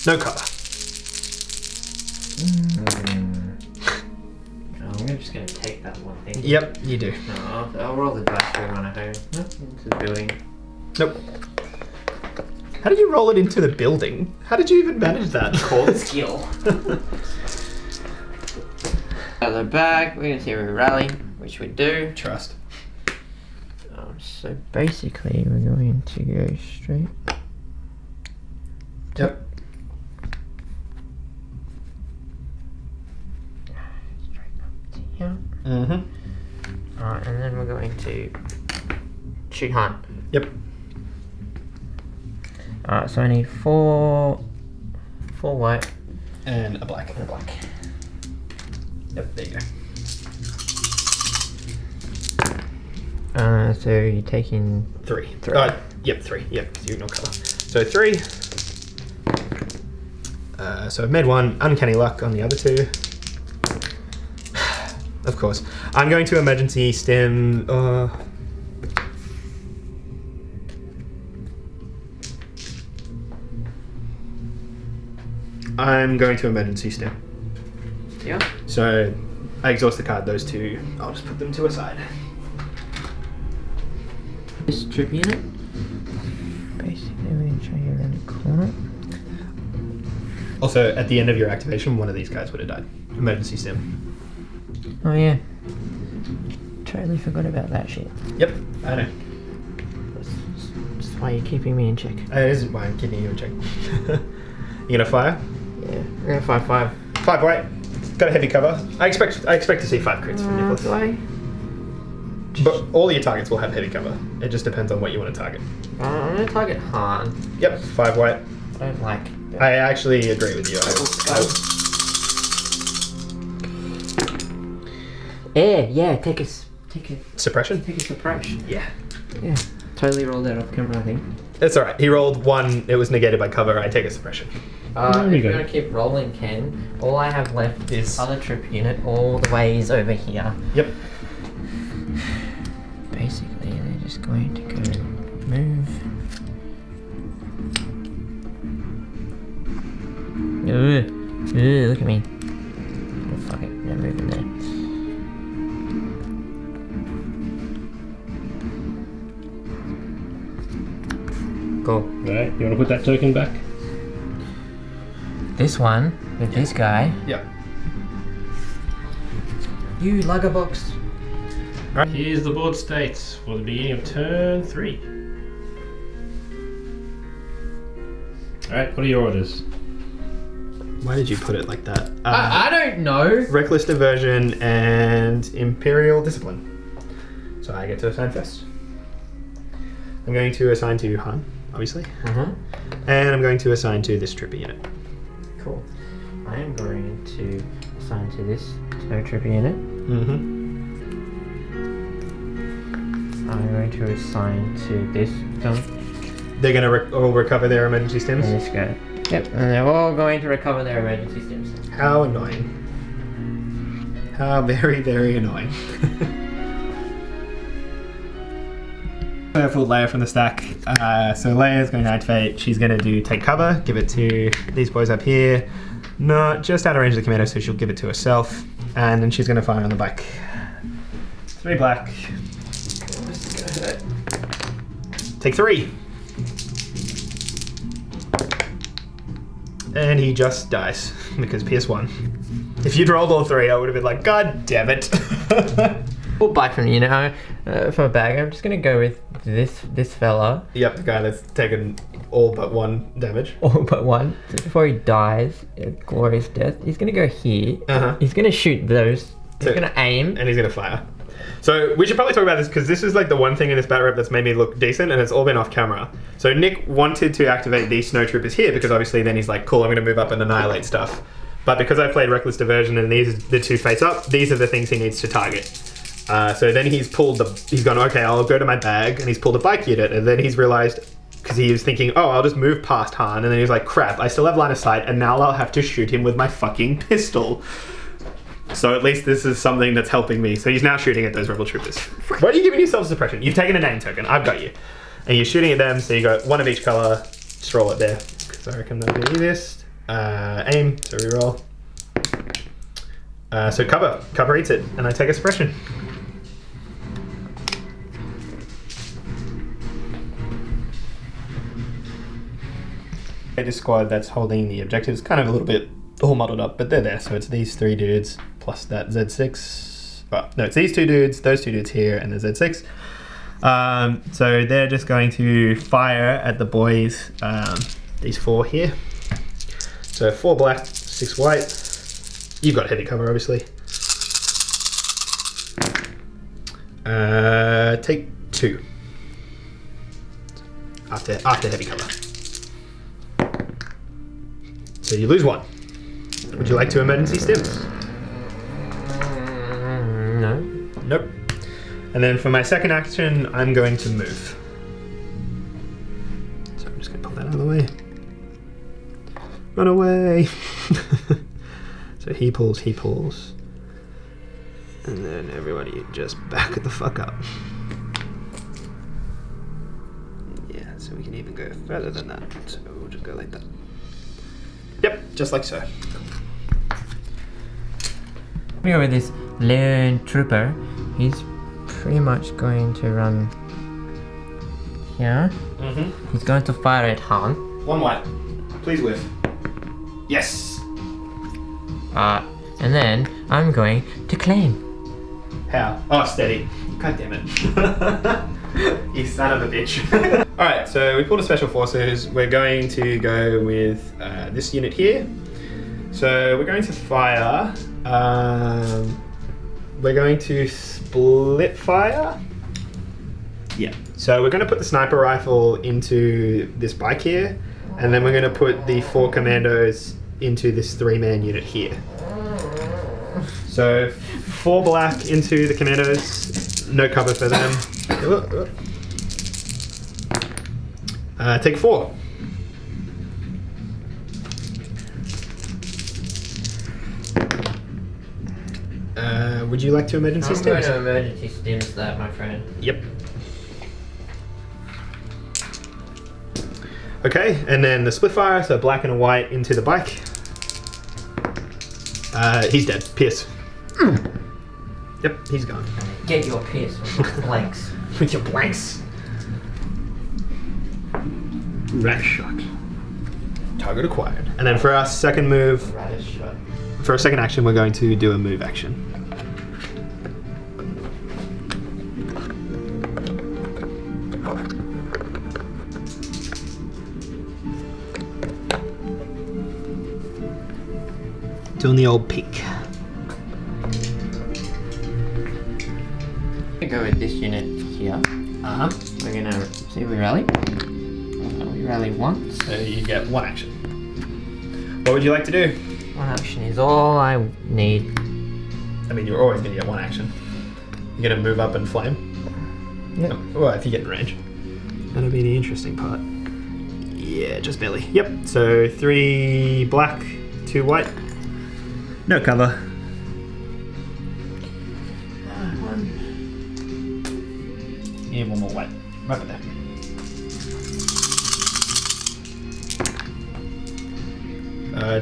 No cover. I'm I'm just going to take that one thing. Yep, you do. No, I'll roll the dice for everyone at home. Into the building. Nope. How did you roll it into the building? How did you even manage that? Cold skill. Out of the bag, we're going to see if we rally, which we do. Trust. So basically, we're going to go straight. Yep. Straight up to here. Mm-hmm. Alright, and then we're going to shoot Han. Yep. Alright, so I need four white And a black. and a black. Yep, there you go. So you're taking 3. Three. Yep, 3. Yep, you ignore colour. So 3. So I've made 1. Uncanny luck on the other 2. Of course. I'm going to emergency stim. I'm going to emergency stim. yeah. So I exhaust the card. Those 2, I'll just put them to a side. This trip unit. Basically, we're going to try to get around the corner. Also, at the end of your activation, one of these guys would have died. Emergency stim. Oh yeah. Totally forgot about that shit. Yep, I know. That's why you're keeping me in check. It isn't why I'm keeping you in check. You gonna fire? Yeah, we're gonna 5-5. 5 white. Got a heavy cover. I expect to see 5 crits from Nicholas. Do I? But all your targets will have heavy cover. It just depends on what you want to target. I'm gonna target Han. Yep, 5 white. I don't like. I actually agree with you. Yeah, take a Suppression? suppression. Yeah. Yeah, totally rolled that off camera, I think. That's alright. He rolled 1, it was negated by cover, I take a suppression. There we If go. you're gonna keep rolling, Ken, all I have left is other trip unit all the ways over here. Yep. Basically, they're just going to go move. Look at me. Oh, fuck it, no moving there. Cool. Right, you want to put that token back? This one, with this guy. Yep. You lugger box. Here's the board states for the beginning of turn 3. Alright, what are your orders? Why did you put it like that? I don't know. Reckless Diversion and Imperial Discipline. So I get to assign first. I'm going to assign to Han, obviously. And I'm going to assign to this trooper unit. Cool. I am going to assign to this Snowtrooper unit. I'm going to assign to this gun They're going to all recover their emergency stims. and this guy. Yep, and they're all going to recover their emergency stims. How annoying. How very, very annoying. Pulled Leia from the stack. So Leia's going to activate. She's going to do take cover, give it to these boys up here. Not just out of range of the commando, so she'll give it to herself. And then she's going to fire on the bike. 3 black. This is gonna hurt. Take 3. And he just dies because PS1. If you'd rolled all 3, I would have been like, God damn it. Pull back from the unit. From a bag, I'm just gonna go with this fella. Yep, the guy that's taken all but 1 damage. All but one. Just before he dies, a glorious death. He's gonna go here. Uh-huh. He's gonna shoot those. He's So- gonna aim. And he's going to fire. So we should probably talk about this because this is like the one thing in this battle rep that's made me look decent, and it's all been off camera. So Nick wanted to activate these Snowtroopers here because obviously then he's like, cool, I'm going to move up and annihilate stuff. But because I played Reckless Diversion and these are the 2 face up, these are the things he needs to target. So then he's gone, okay, I'll go to my bag, and he's pulled a bike unit, and then he's realized, because he was thinking, oh, I'll just move past Han, and then he was like, crap, I still have line of sight, and now I'll have to shoot him with my fucking pistol. So at least this is something that's helping me. So he's now shooting at those rebel troopers. Why are you giving yourself suppression? You've taken a name token. I've got you. And you're shooting at them, so you got 1 of each color. Just roll it there. Because I reckon that'll be the easiest. Aim, so reroll. So cover eats it, and I take a suppression. This squad that's holding the objectives kind of a little bit all muddled up, but they're there. So it's these 3 dudes plus that Z6. Well, no, it's these 2 dudes, those 2 dudes here, and the Z6. So they're just going to fire at the boys, these 4 here. So 4 black, 6 white. You've got heavy cover, obviously. Take 2 after heavy cover. So you lose 1. Would you like to emergency stims? No. Nope. And then for my second action, I'm going to move. So I'm just going to pull that out of the way. Run away! So he pulls. And then everybody just back the fuck up. Yeah, so we can even go further than that. So we'll just go like that. Yep, just like so. Here with this Leia Trooper, he's pretty much going to run here. Mm-hmm. He's going to fire at Han. 1 white. Please whiff. Yes! And then I'm going to claim. How? Oh, steady. God damn it. You son of a bitch. Alright, so we pulled a special forces. We're going to go with this unit here. So we're going to fire. We're going to split fire. Yeah. So we're going to put the sniper rifle into this bike here. And then we're going to put the 4 commandos into this 3-man unit here. So 4 black into the commandos, no cover for them. Take 4. Would you like to emergency stims? I'm going to emergency stims that, my friend. Yep. Okay, and then the split fire, so black and a white into the bike. He's dead. Pierce. Yep, he's gone. Get your pierce with your blanks. With your blanks. Radish shot. Target acquired. And then for our second move, Radish shot. for our second action, we're going to do a move action. Doing the old peek. We go with this unit here. Uh-huh. We're gonna see we rally. We rally once. So you get 1 action. What would you like to do? 1 action is all I need. I mean, you're always going to get 1 action. You're going to move up and flame? Yep. Well, if you get in range. That'll be the interesting part. Yeah, just barely. Yep, so 3 black, 2 white. No cover. Yeah, 1 more white. Right there.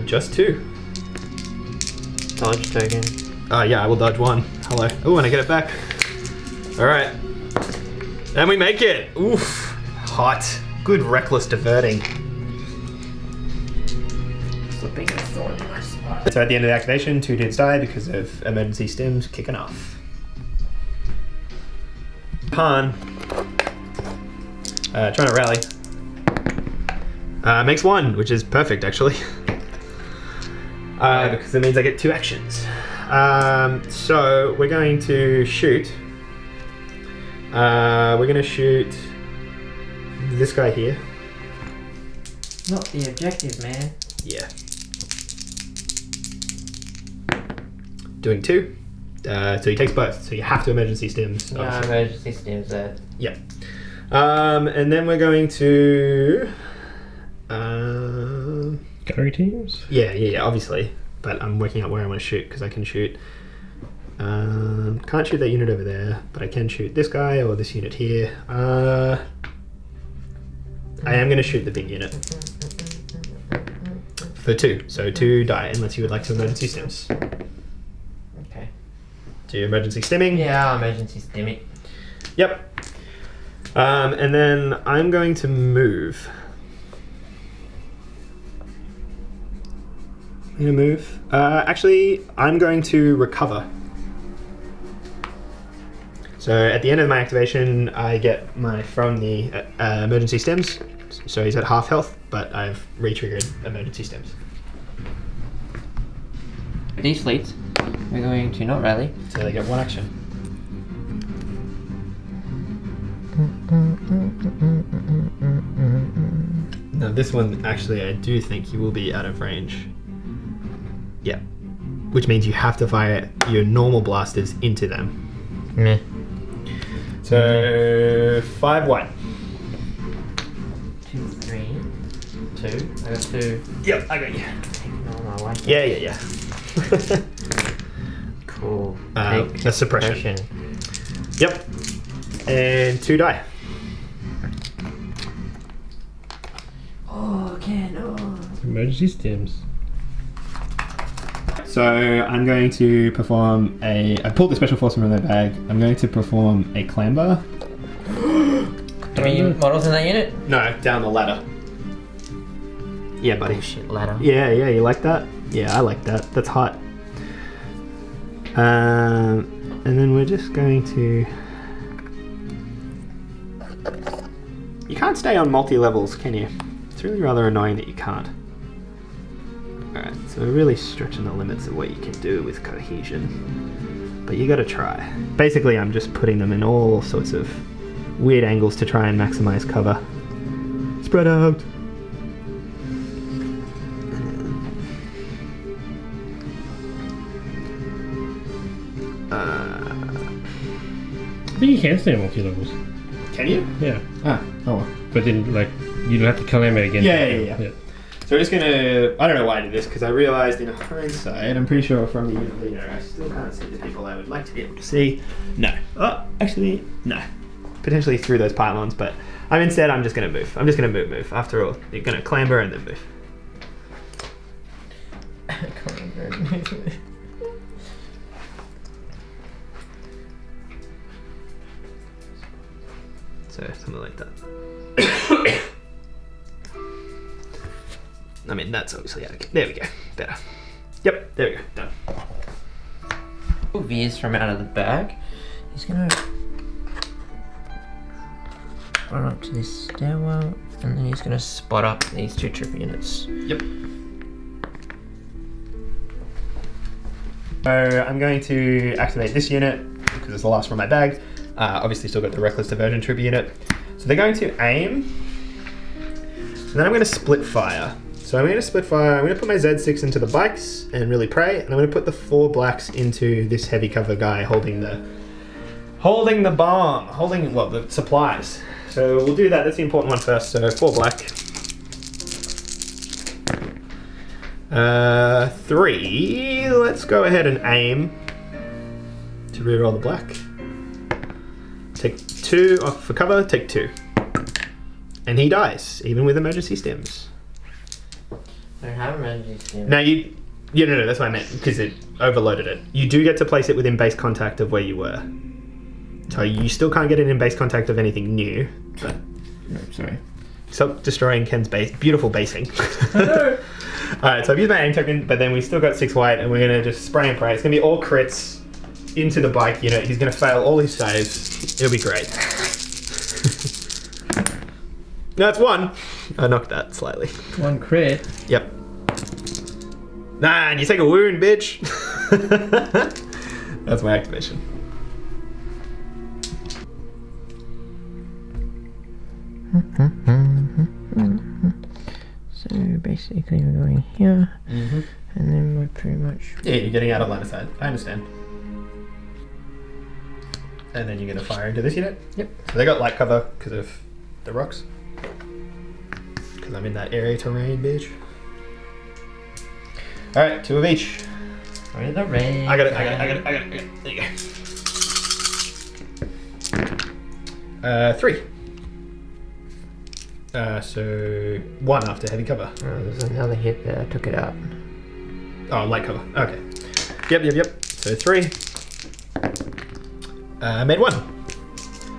Just 2. Dodge token. Yeah, I will dodge 1. Hello. Oh, and I get it back. Alright. And we make it! Oof. Hot. Good reckless diverting. Slipping a thorn in my spine. So at the end of the activation, 2 dudes die because of emergency stims kicking off. Han. Trying to rally. Makes 1, which is perfect actually. Because it means I get 2 actions. So we're going to shoot. We're going to shoot this guy here. Not the objective, man. Yeah. Doing 2. So he takes both. So you have to emergency stims. No, obviously. emergency stims there. Yep. And then we're going to... Category teams? Yeah, obviously. But I'm working out where I want to shoot because I can shoot... can't shoot that unit over there, but I can shoot this guy or this unit here. I am going to shoot the big unit. For 2. So 2 die unless you would like to emergency stims. Do your emergency stimming. Yeah, emergency stimming. Yep. And then I'm going to move. Actually, I'm going to recover. So at the end of my activation, I get from the emergency stims. So he's at half health, but I've re-triggered emergency stims. These fleets, we're going to not rally. So they get one action. Now this one, actually, I do think he will be out of range. Yeah. Which means you have to fire your normal blasters into them. Meh. So 5 white. 2, 3, 2. I got 2. Yep, I got you. No, my wife. Yeah. Cool. A suppression. Yep. And 2 die. Oh, no. Emergency stims. So I'm going to perform I pulled the special force from their bag. I'm going to perform a clamber. 3 models in that unit? No, down the ladder. Yeah, buddy. Bullshit ladder. Yeah, you like that? Yeah, I like that. That's hot. And then we're just going to... You can't stay on multi-levels, can you? It's really rather annoying that you can't. Alright, so we're really stretching the limits of what you can do with cohesion. But you gotta try. Basically, I'm just putting them in all sorts of weird angles to try and maximize cover. Spread out! I think you can stay on multi-levels. Can you? Yeah. Ah, oh well. But then, like, you don't have to calamate again. Yeah. So we're just gonna... I don't know why I did this, because I realised in hindsight, I'm pretty sure from the unit leader, I still can't see the people I would like to be able to see. No. Oh, actually, no. Potentially through those pylons, but instead I'm just gonna move. I'm just gonna move. After all, you're gonna clamber and then move. So, something like that. I mean, that's obviously okay. There we go. Better. Yep, there we go. Done. Veers from out of the bag. He's gonna run up to this stairwell, and then he's gonna spot up these 2 troop units. Yep. So I'm going to activate this unit because it's the last from my bag. Obviously still got the Reckless Diversion Trooper unit. So they're going to aim, and then I'm going to split fire. So I'm going to split fire, I'm going to put my Z6 into the bikes and really pray, and I'm going to put the 4 blacks into this heavy cover guy holding the bomb, the supplies. So we'll do that, that's the important one first. So 4 black. 3, let's go ahead and aim to reroll the black. Take 2 off for cover, take 2. And he dies, even with emergency stims. I don't have emergency stims. Now no, that's what I meant, because it overloaded it. You do get to place it within base contact of where you were. So you still can't get it in base contact of anything new, but... No, sorry. Stop destroying Ken's base. Beautiful basing. Alright, so I've used my aim token, but then we still got 6 white, and we're going to just spray and pray. It's going to be all crits into the bike unit. He's going to fail all his saves. It'll be great. No, it's 1. I knocked that slightly. 1 crit? Yep. Nah, and you take a wound, bitch. That's my activation. So basically we're going here, and then we're pretty much... Yeah, you're getting out of line of sight. I understand. And then you're going to fire into this unit? Yep. So they got light cover because of the rocks. Because I'm in that area terrain, bitch. Alright, 2 of each. Where's the rain? I got it. There you go. 3. So 1 after heavy cover. Oh, there's another hit there, I took it out. Oh, light cover. Okay. Yep. So 3. I made 1.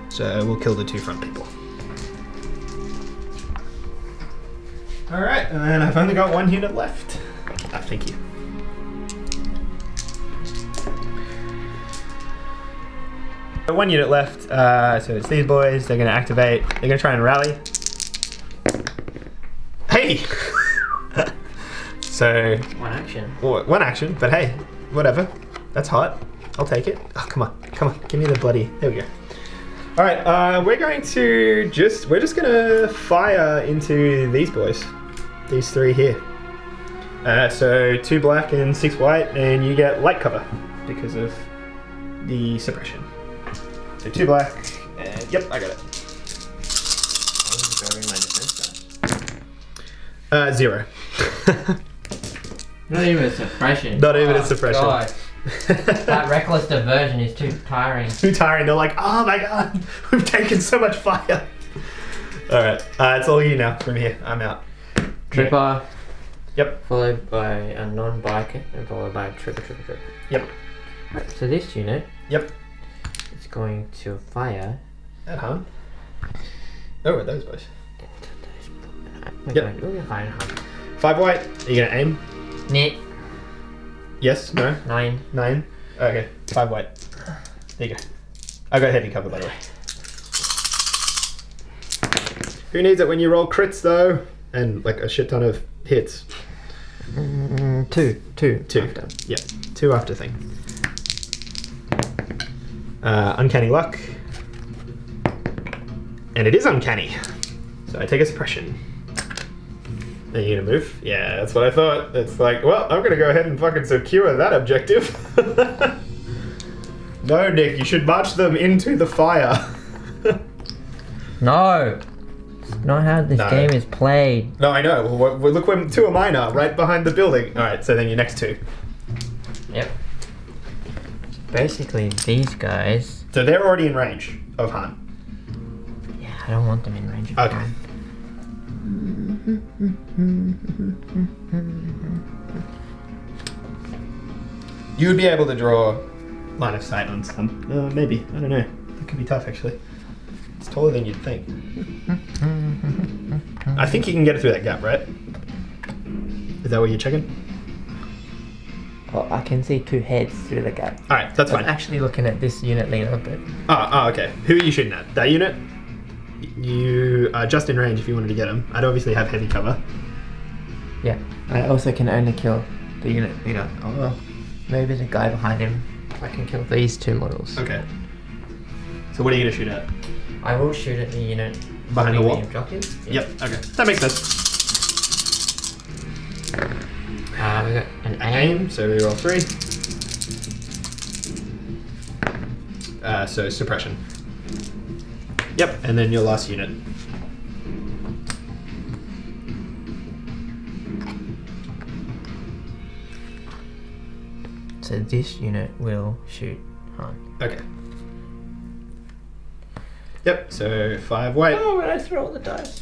So we'll kill the 2 front people. Alright, and then I've only got 1 unit left. Ah, thank you. One unit left, so it's these boys. They're going to activate. They're going to try and rally. Hey! So... One action. One action, but hey, whatever. That's hot. I'll take it. Oh, come on. Give me the bloody... There we go. Alright, we're just going to fire into these boys. These 3 here. So 2 black and 6 white, and you get light cover because of the suppression. So 2 black, and yep, I got it. I'm grabbing my defense die. 0. Not even a suppression. Not even a suppression. God. That reckless diversion is too tiring. Too tiring. They're like, oh my god, we've taken so much fire. Alright, it's all you now from here. I'm out. Trooper. Yep. Followed by a non-biker and followed by a trooper. Yep. Right, so this unit Yep. is going to fire. At home. Oh, are those boys? Yep. We're going fire at home. 5 white. Are you gonna aim? Nick. Yes. No. 9. 9. Okay. 5 white. There you go. I got heavy cover by the way. Who needs it when you roll crits though? And like a shit ton of hits. 2. 2. After. Yeah. 2 after thing. Uncanny luck. And it is uncanny. So I take a suppression. Are you gonna move? Yeah, that's what I thought. It's like, well, I'm gonna go ahead and fucking secure that objective. No, Nick, you should march them into the fire. No! Not how this game is played. No, I know. Well, look where 2 of mine are, right behind the building. Alright, so then your next 2. Yep. Basically, these guys... So they're already in range of Han. Yeah, I don't want them in range of Okay. Han. You would be able to draw line of sight on some. Maybe. I don't know. That could be tough, actually. It's taller than you'd think. I think you can get it through that gap, right? Is that what you're checking? Well, I can see 2 heads through the gap. Alright, that's fine. I'm actually looking at this unit leader, but... Oh, okay. Who are you shooting at? That unit? You are just in range if you wanted to get him. I'd obviously have heavy cover. Yeah. I also can only kill the unit leader. Oh, well. Maybe the guy behind him. I can kill these 2 models. Okay. So what are you going to shoot at? I will shoot at the unit Behind the wall? objective. Yep, okay. That makes sense. We got an aim. So we roll 3. So suppression. Yep, and then your last unit. So this unit will shoot Han. Okay. Yep, so 5 white. Oh, when I throw all the dice.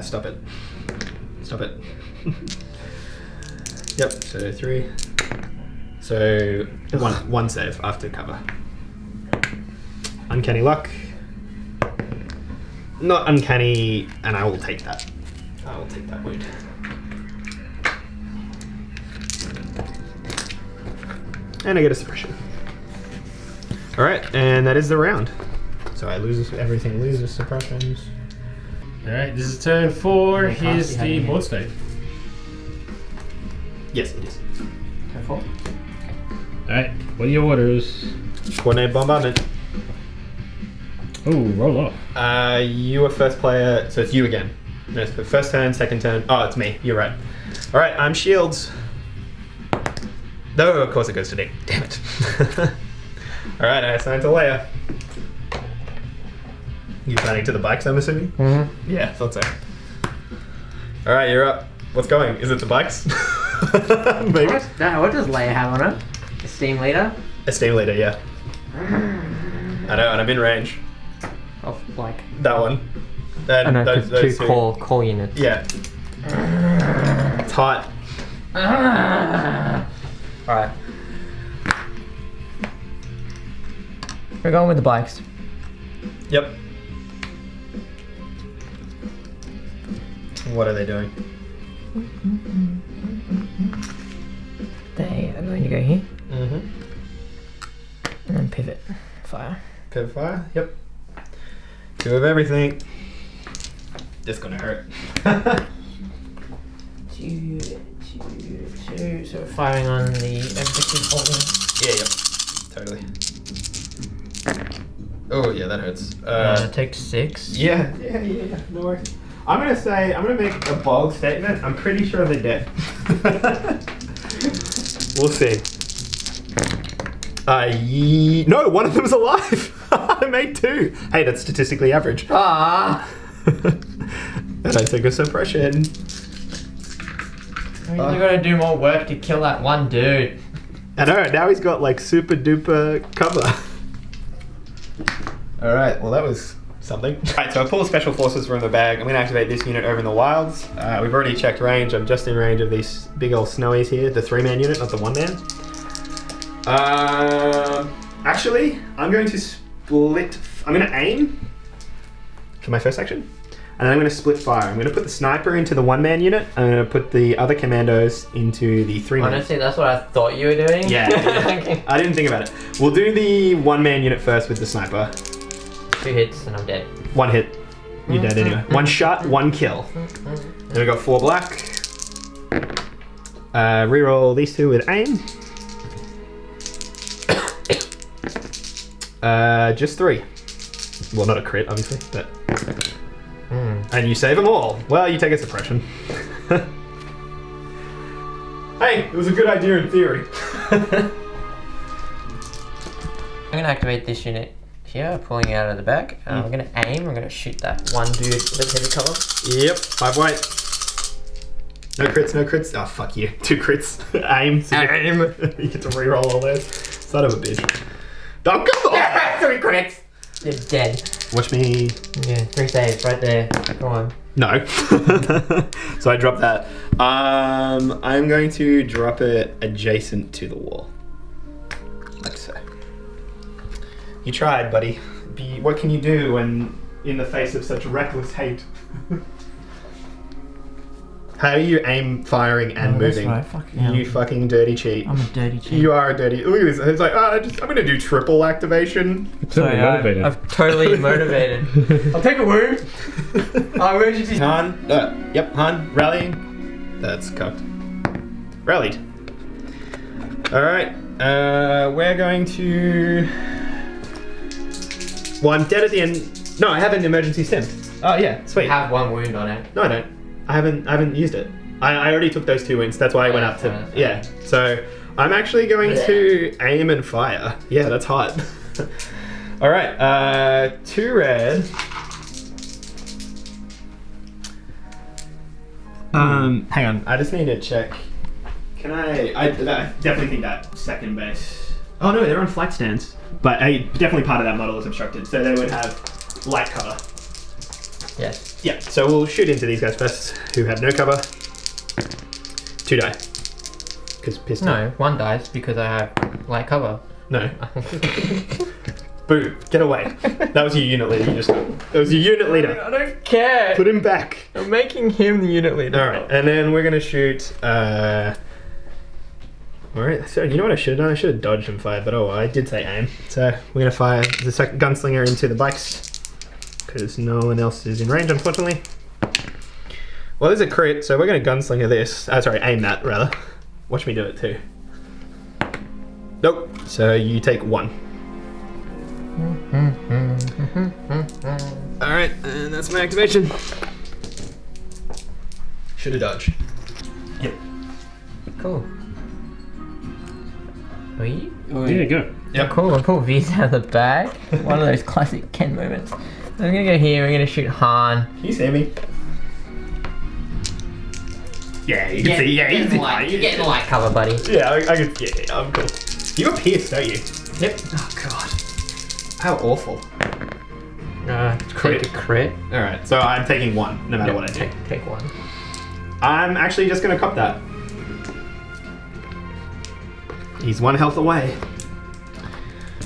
Stop it. Stop it. Yep, so 3. So one save after cover. Uncanny luck. Not uncanny, and I will take that. I will take that wound. And I get a suppression. Alright, and that is the round. So I lose everything, loses suppressions. Alright, this is turn 4. Here's the board state. Yes, it is. Turn 4. Alright, what are your orders? Coordinated bombardment. Oh, roll off. You are first player, so it's you again. No, it's the first turn, second turn. Oh, it's me. You're right. Alright, I'm shields. No, of course it goes to Nick. Damn it. Alright, I assign to Leia. You planning to the bikes, I'm assuming? Mm-hmm. Yeah, thought so. Alright, you're up. What's going? Is it the bikes? Maybe. What does Leia have on it? Esteemed Leader? Esteemed Leader, yeah. I know, and I'm in range. Of like... That one. And I know, those two core units. Yeah. It's hot. Alright. We're going with the bikes. Yep. What are they doing? They are going to go here. Mm-hmm. And then pivot. Fire. Pivot fire? Yep. 2 of everything. This gonna hurt. 2. So we're firing on the objective holding. Yeah, yep. Totally. Oh, yeah, that hurts. Take 6. Yeah. No worries. I'm gonna make a bold statement. I'm pretty sure they're dead. We'll see. No, one of them's alive. I made 2. Hey, that's statistically average. Ah! And I took a suppression. You gotta do more work to kill that one dude. I know, now he's got like super duper cover. Alright, well that was something. Alright, so I pulled Special Forces from the bag. I'm going to activate this unit over in the wilds. We've already checked range. I'm just in range of these big old snowies here. The 3-man unit, not the 1-man. Actually, I'm going to split... I'm going to aim for my first action. And then I'm going to split fire. I'm going to put the sniper into the 1-man unit. I'm going to put the other commandos into the 3-man. Honestly, that's what I thought you were doing. Yeah. I didn't think about it. We'll do the 1-man unit first with the sniper. 2 hits and I'm dead. 1 hit. You're dead anyway. 1 shot, 1 kill. Then we got 4 black. Reroll these 2 with aim. Just 3. Well, not a crit, obviously, but... And you save them all. Well, you take a suppression. Hey, it was a good idea in theory. I'm going to activate this unit here, pulling it out of the back. I'm going to aim. I'm going to shoot that one dude with heavy cover. Yep, 5 white. No crits, no crits. Oh, fuck you. 2 crits. Aim. Aim. You get to reroll all those. Son of a bitch. Oh, come on! 3 crits. You're dead. Watch me. Yeah, 3 saves right there. Go on. No. So I dropped that. I'm going to drop it adjacent to the wall. Like so. You tried, buddy. What can you do when in the face of such reckless hate? How are you aim firing and moving? That's right. Fuck You fucking dirty cheat. I'm a dirty cheat. You are a dirty. Look at this. It's like, I'm going to do triple activation. Totally motivated. I'm totally motivated. I'll take a wound. Oh, where did you... Han. Yep, Han. Rallying. That's cocked. Rallied. Alright. We're going to... Well, I'm dead at the end. No, I have an emergency stim. Oh, yeah. Sweet. You have 1 wound on it. No, I don't. I haven't used it. I already took those 2 wounds. That's why I went up to... Yeah. So, I'm actually going to aim and fire. Yeah, that's hot. Alright. 2 red. Hang on. I just need to check. Can I definitely think that second base... Oh no, they're on flight stands. But definitely part of that model is obstructed. So they would have light cover. Yes. Yeah, so we'll shoot into these guys first, who have no cover. 2 die. Because pistol. No, 1 dies because I have light cover. No. Boo, get away. That was your unit leader you just got. That was your unit leader. I don't care. Put him back. I'm making him the unit leader. Alright, and then we're going to shoot... Alright, so you know what I should have done? I should have dodged and fired, but oh well, I did say aim. So we're going to fire the second gunslinger into the bikes. Because no one else is in range, unfortunately. Well, there's a crit, so we're going to gunslinger this. Sorry, aim that, rather. Watch me do it, too. Nope. So you take 1. Alright, and that's my activation. Should have dodged. Yep. Cool. Are you? Yeah, go. Yep. Cool, I pull Veers out of the bag. One of those classic Ken moments. I'm gonna go here, we're gonna shoot Han. Can you see me? Yeah, you can see. Yeah, you can see. You're getting light cover, buddy. Yeah, I could. Yeah, I'm cool. You got pierced, don't you? Yep. Oh god. How awful. Crit. Take a crit. Alright, so I'm taking 1, no matter what I do. Take 1. I'm actually just gonna cop that. He's 1 health away.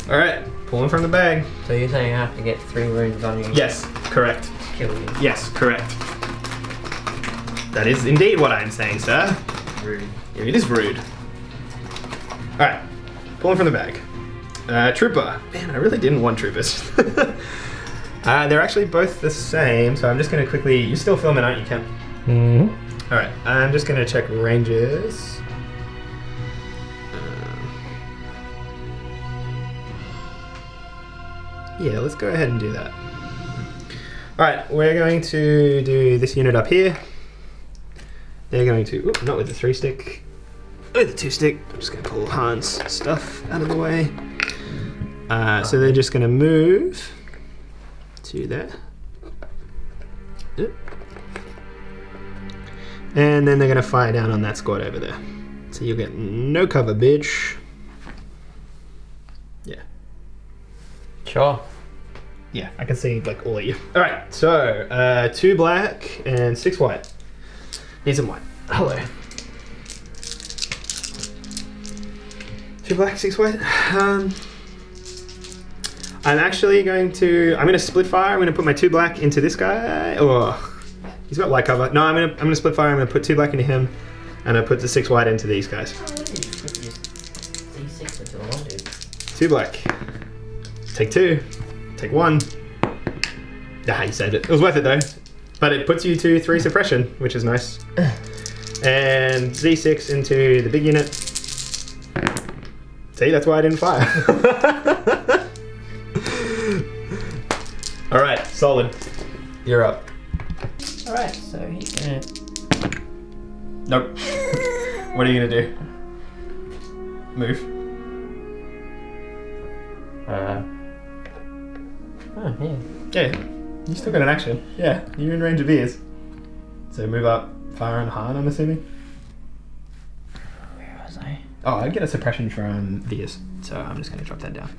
Alright, Pulling from the bag. So you're saying I have to get 3 wounds on you? Yes, correct. To kill you. Yes, correct. That is indeed what I'm saying, sir. Rude. Yeah, it is rude. Alright, pulling from the bag. Trooper. Man, I really didn't want troopers. They're actually both the same, so I'm just going to quickly... You're still filming, aren't you, Ken? Mm-hmm. Alright, I'm just going to check ranges. Yeah, let's go ahead and do that. Alright, we're going to do this unit up here. They're going to... Ooh, not with the 3-stick. With the 2-stick. I'm just going to pull Han's stuff out of the way. So they're just going to move to there. Oop. And then they're going to fire down on that squad over there. So you'll get no cover, bitch. Yeah. Sure. Yeah, I can see like all of you. Alright, so 2 black and 6 white. Need some white. Hello. 2 black, 6 white. I'm actually going to split fire. I'm going to put my 2 black into this guy. Oh, he's got light cover. No, I'm going to split fire. I'm going to put 2 black into him, and I put the 6 white into these guys. Oh, what did you put your C6 into the one, dude? 2 black. Take 2. Take 1. Ah, you saved it. It was worth it though. But it puts you to 3 suppression, which is nice. And Z6 into the big unit. See, that's why I didn't fire. Alright, solid. You're up. Alright, so he's gonna... Nope. What are you gonna do? Move. Oh, yeah. Yeah, you still got an action. Yeah, you're in range of Veers. So move up, fire on Han, I'm assuming. Where was I? Oh, I'd get a suppression from Veers, so I'm just gonna drop that down.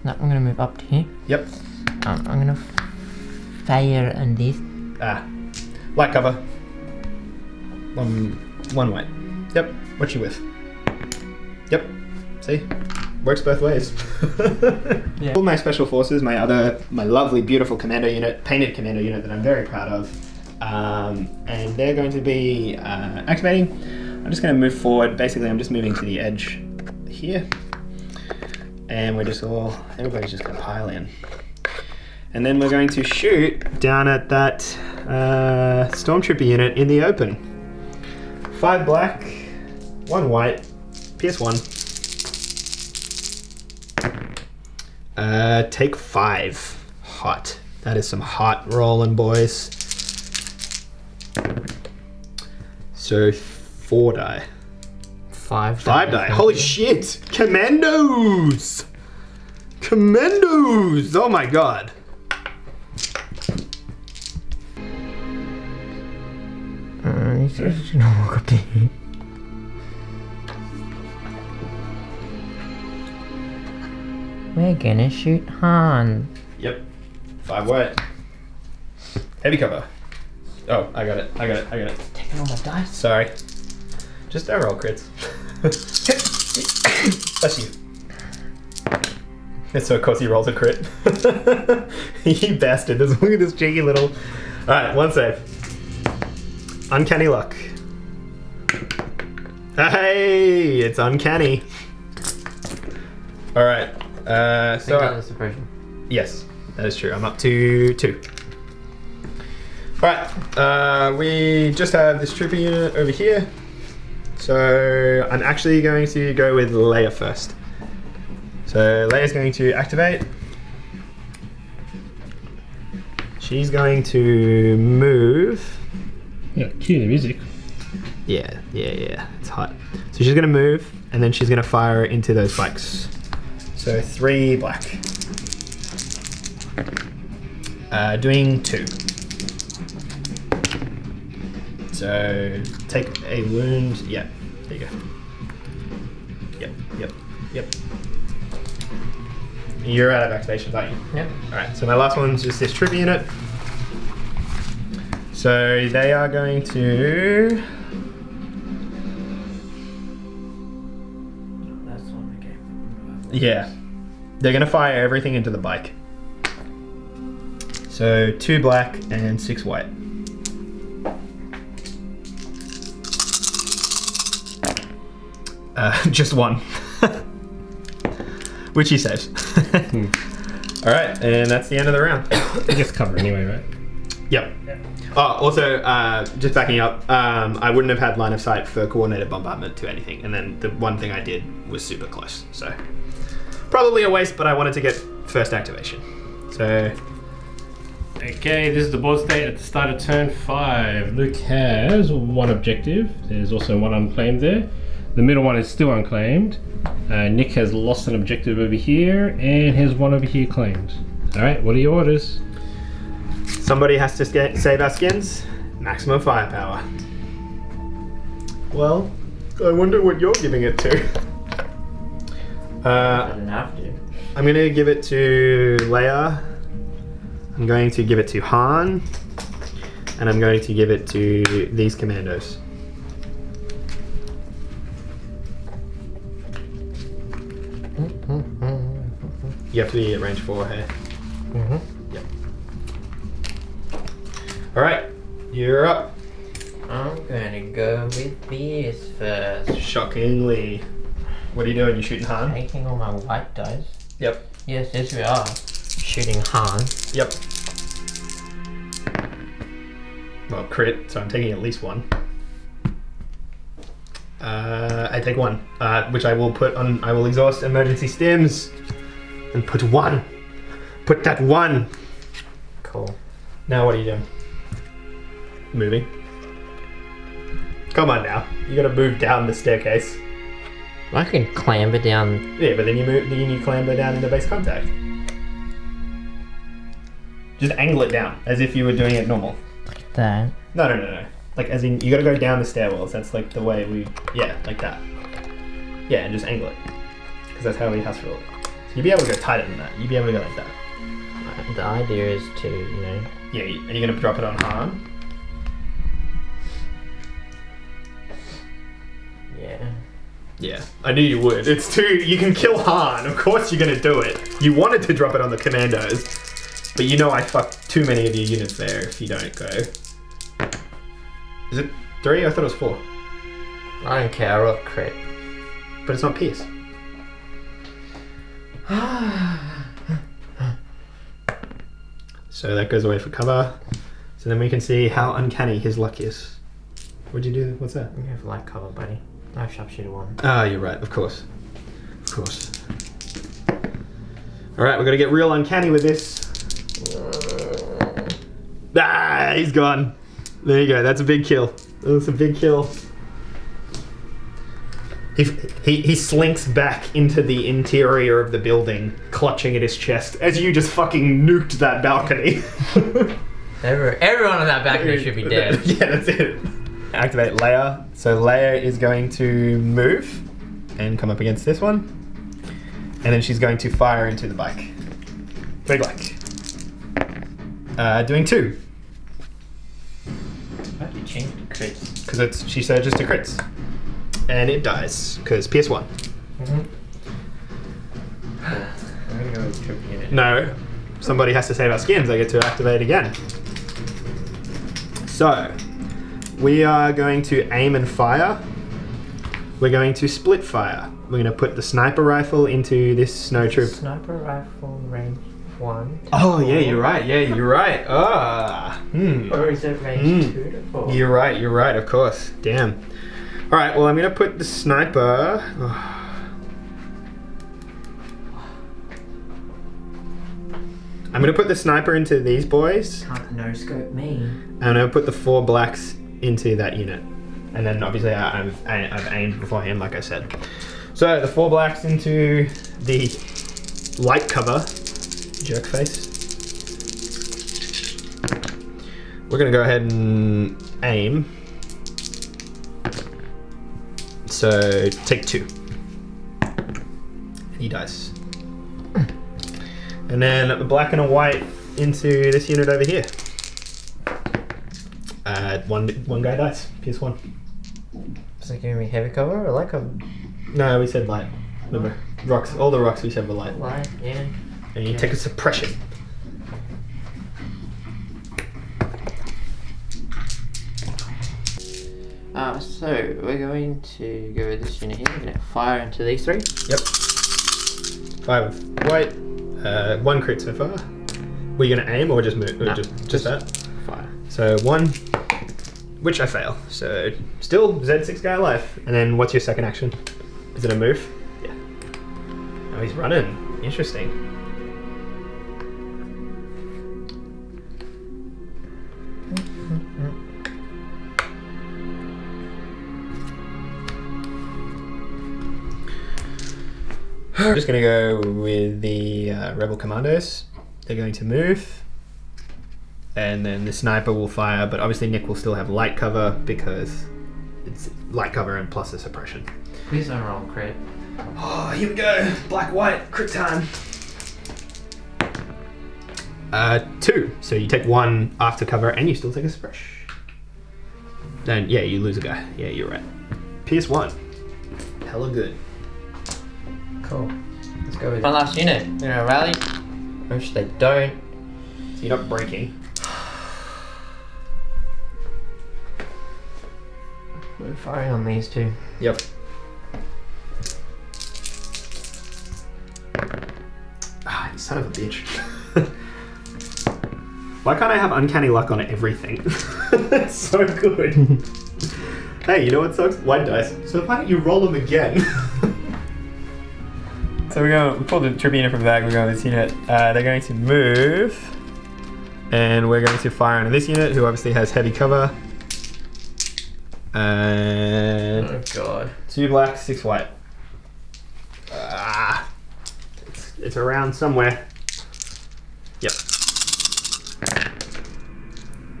No, I'm gonna move up to here. Yep. I'm gonna fire on this. Light cover. One white. Yep. What you with? Yep. See? Works both ways. Yeah. All my special forces, my lovely, beautiful commando unit, painted commando unit that I'm very proud of, and they're going to be activating. I'm just going to move forward. Basically, I'm just moving to the edge here, and everybody's just going to pile in. And then we're going to shoot down at that Stormtrooper unit in the open. 5 black, 1 white, PS1. Take 5. Hot. That is some hot rolling, boys. So 4 die. 5 die. Holy shit! Commandos! Commandos! Oh my god. He's just gonna walk up to you. We're gonna shoot Han. Yep. 5 white. Heavy cover. Oh, I got it. Taking all my dice. Sorry. Just roll crits. That's you. And so of course he rolls a crit. You bastard. Look at this cheeky little... Alright, 1 save. Uncanny luck. Hey, it's uncanny. Alright. Suppression. Yes, that is true. I'm up to 2. Alright, we just have this trooper unit over here. So I'm actually going to go with Leia first. So Leia's going to activate. She's going to move. Yeah, cue the music. Yeah, it's hot. So she's going to move, and then she's going to fire into those bikes. So 3 black. Doing 2. So take a wound. Yeah, there you go. Yep. You're out of activations, aren't you? Yep. Alright, so my last one's just this trooper unit. So they are going to... That's on the game. Yeah. They're going to fire everything into the bike. So 2 black and 6 white. Just 1. Which he saves. Alright, and that's the end of the round. Just cover anyway, right? Yep. Yeah. Oh, also, just backing up, I wouldn't have had line of sight for coordinated bombardment to anything, and then the one thing I did was super close, so probably a waste, but I wanted to get first activation. So, okay, this is the board state at the start of turn 5. Luke has 1 objective. There's also 1 unclaimed there. The middle one is still unclaimed. Nick has lost an objective over here and has 1 over here claimed. Alright, what are your orders? somebody has to save our skins. Maximum firepower. Well, I wonder what you're giving it to. I don't have to. I'm going to give it to Leia. I'm going to give it to Han. And I'm going to give it to these Commandos. You have to be at range 4 here. Yep. Alright, you're up. I'm gonna go with Veers first. Shockingly. What are you doing? You shooting Han? Taking all my white dice. Yep. Yes, we are. Shooting Han. Yep. Well, crit, so I'm taking at least one. I take one, which I will put on. I will exhaust emergency stims and put one. Put that one. Cool. Now what are you doing? Moving. Come on now. You gotta move down the staircase. I can clamber down. Yeah, but then you clamber down into base contact. Just angle it down as if you were doing it normal. That. No. Like, as in, you gotta go down the stairwells. That's like the way we... Yeah, like that. Yeah, and just angle it. Because that's how we hustle it. So you'd be able to go tighter than that. You'd be able to go like that. The idea is to, you know... Yeah, are you gonna drop it on Han? Yeah. Yeah, I knew you would. It's too... You can kill Han. Of course you're gonna do it. You wanted to drop it on the Commandos. But you know I fucked too many of your units there if you don't go. Is it 3? I thought it was 4. I don't care, I rolled crit. But it's not Pierce. So that goes away for cover. So then we can see how uncanny his luck is. What'd you do? What's that? You have light cover, buddy. I have sharpshooter 1. Ah, you're right. Of course. Of course. Alright, we're gonna get real uncanny with this. Ah, he's gone. There you go. That's a big kill. That's a big kill. He slinks back into the interior of the building, clutching at his chest, as you just fucking nuked that balcony. Everyone on that balcony should be dead. Yeah, that's it. Activate Leia. So Leia is going to move and come up against this one. And then she's going to fire into the bike. Big bike. Doing 2. Why did you change the crits? Because she surges to crits. And it dies, because PS1. I'm gonna go with troop unit. No, somebody has to save our skins. I get to activate again. So, we are going to aim and fire. We're going to split fire. We're going to put the sniper rifle into this Snowtrooper. Sniper rifle range 1. Oh, yeah, you're right. Yeah, you're right. Ah. Or is it range 2 to 4? You're right, of course. Damn. Alright, well, I'm going to put the sniper... I'm going to put the sniper into these boys. Can't no-scope me. And I'm going to put the 4 blacks into that unit. And then, obviously, I've aimed beforehand, like I said. So, the 4 blacks into the light cover. Jerk face. We're going to go ahead and aim. So, take 2. And he dies. And then a black and a white into this unit over here. One guy dies. PS1. Is it giving me heavy cover or light cover? No, we said light. Remember, rocks. All the rocks we have a light. Light, yeah. And you take a suppression. So we're going to go with this unit here. We're going to fire into these three. Yep. 5 white. 1 crit so far. Were you going to aim or just move? Or No, just that? Fire. So 1, which I fail. So still Z6 guy alive. And then what's your second action? Is it a move? Yeah. Oh, he's running. Interesting. I'm just going to go with the Rebel Commandos. They're going to move. And then the sniper will fire, but obviously Nick will still have light cover because it's light cover and plus a suppression. Please don't roll crit. Oh, here we go. Black, white, crit time. 2. So you take 1 after cover and you still take a suppression. Then, yeah, you lose a guy. Yeah, you're right. Pierce 1. Hella good. Cool. Let's go with one last unit. They're gonna rally. Which they don't. So you're not breaking. We're firing on these two. Yep. Ah, you son of a bitch. Why can't I have uncanny luck on everything? That's so good. Hey, you know what sucks? White dice. So why don't you roll them again? So we pull the troop unit from the bag, we're going with this unit. They're going to move. And we're going to fire into this unit, who obviously has heavy cover. And Oh god. 2 black, 6 white. It's around somewhere. Yep.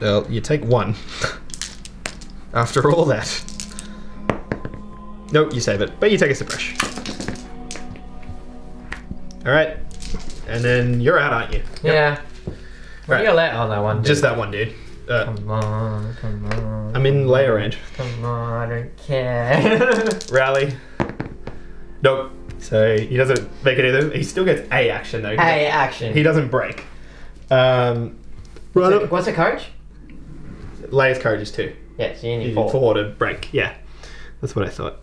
Well, you take 1. After all that. Nope, you save it, but you take a suppression. Alright. And then you're out, aren't you? Yeah. What Right. do you let on that one? Dude? Just that one, dude. Come on. I'm in layer range. Come on, I don't care. Rally. Nope. So he doesn't make it either. He still gets a action though. Hey, action. He doesn't break. What's the courage? Leia's courage is 2. Yeah, so you need You 4. need 4 to break. Yeah, that's what I thought.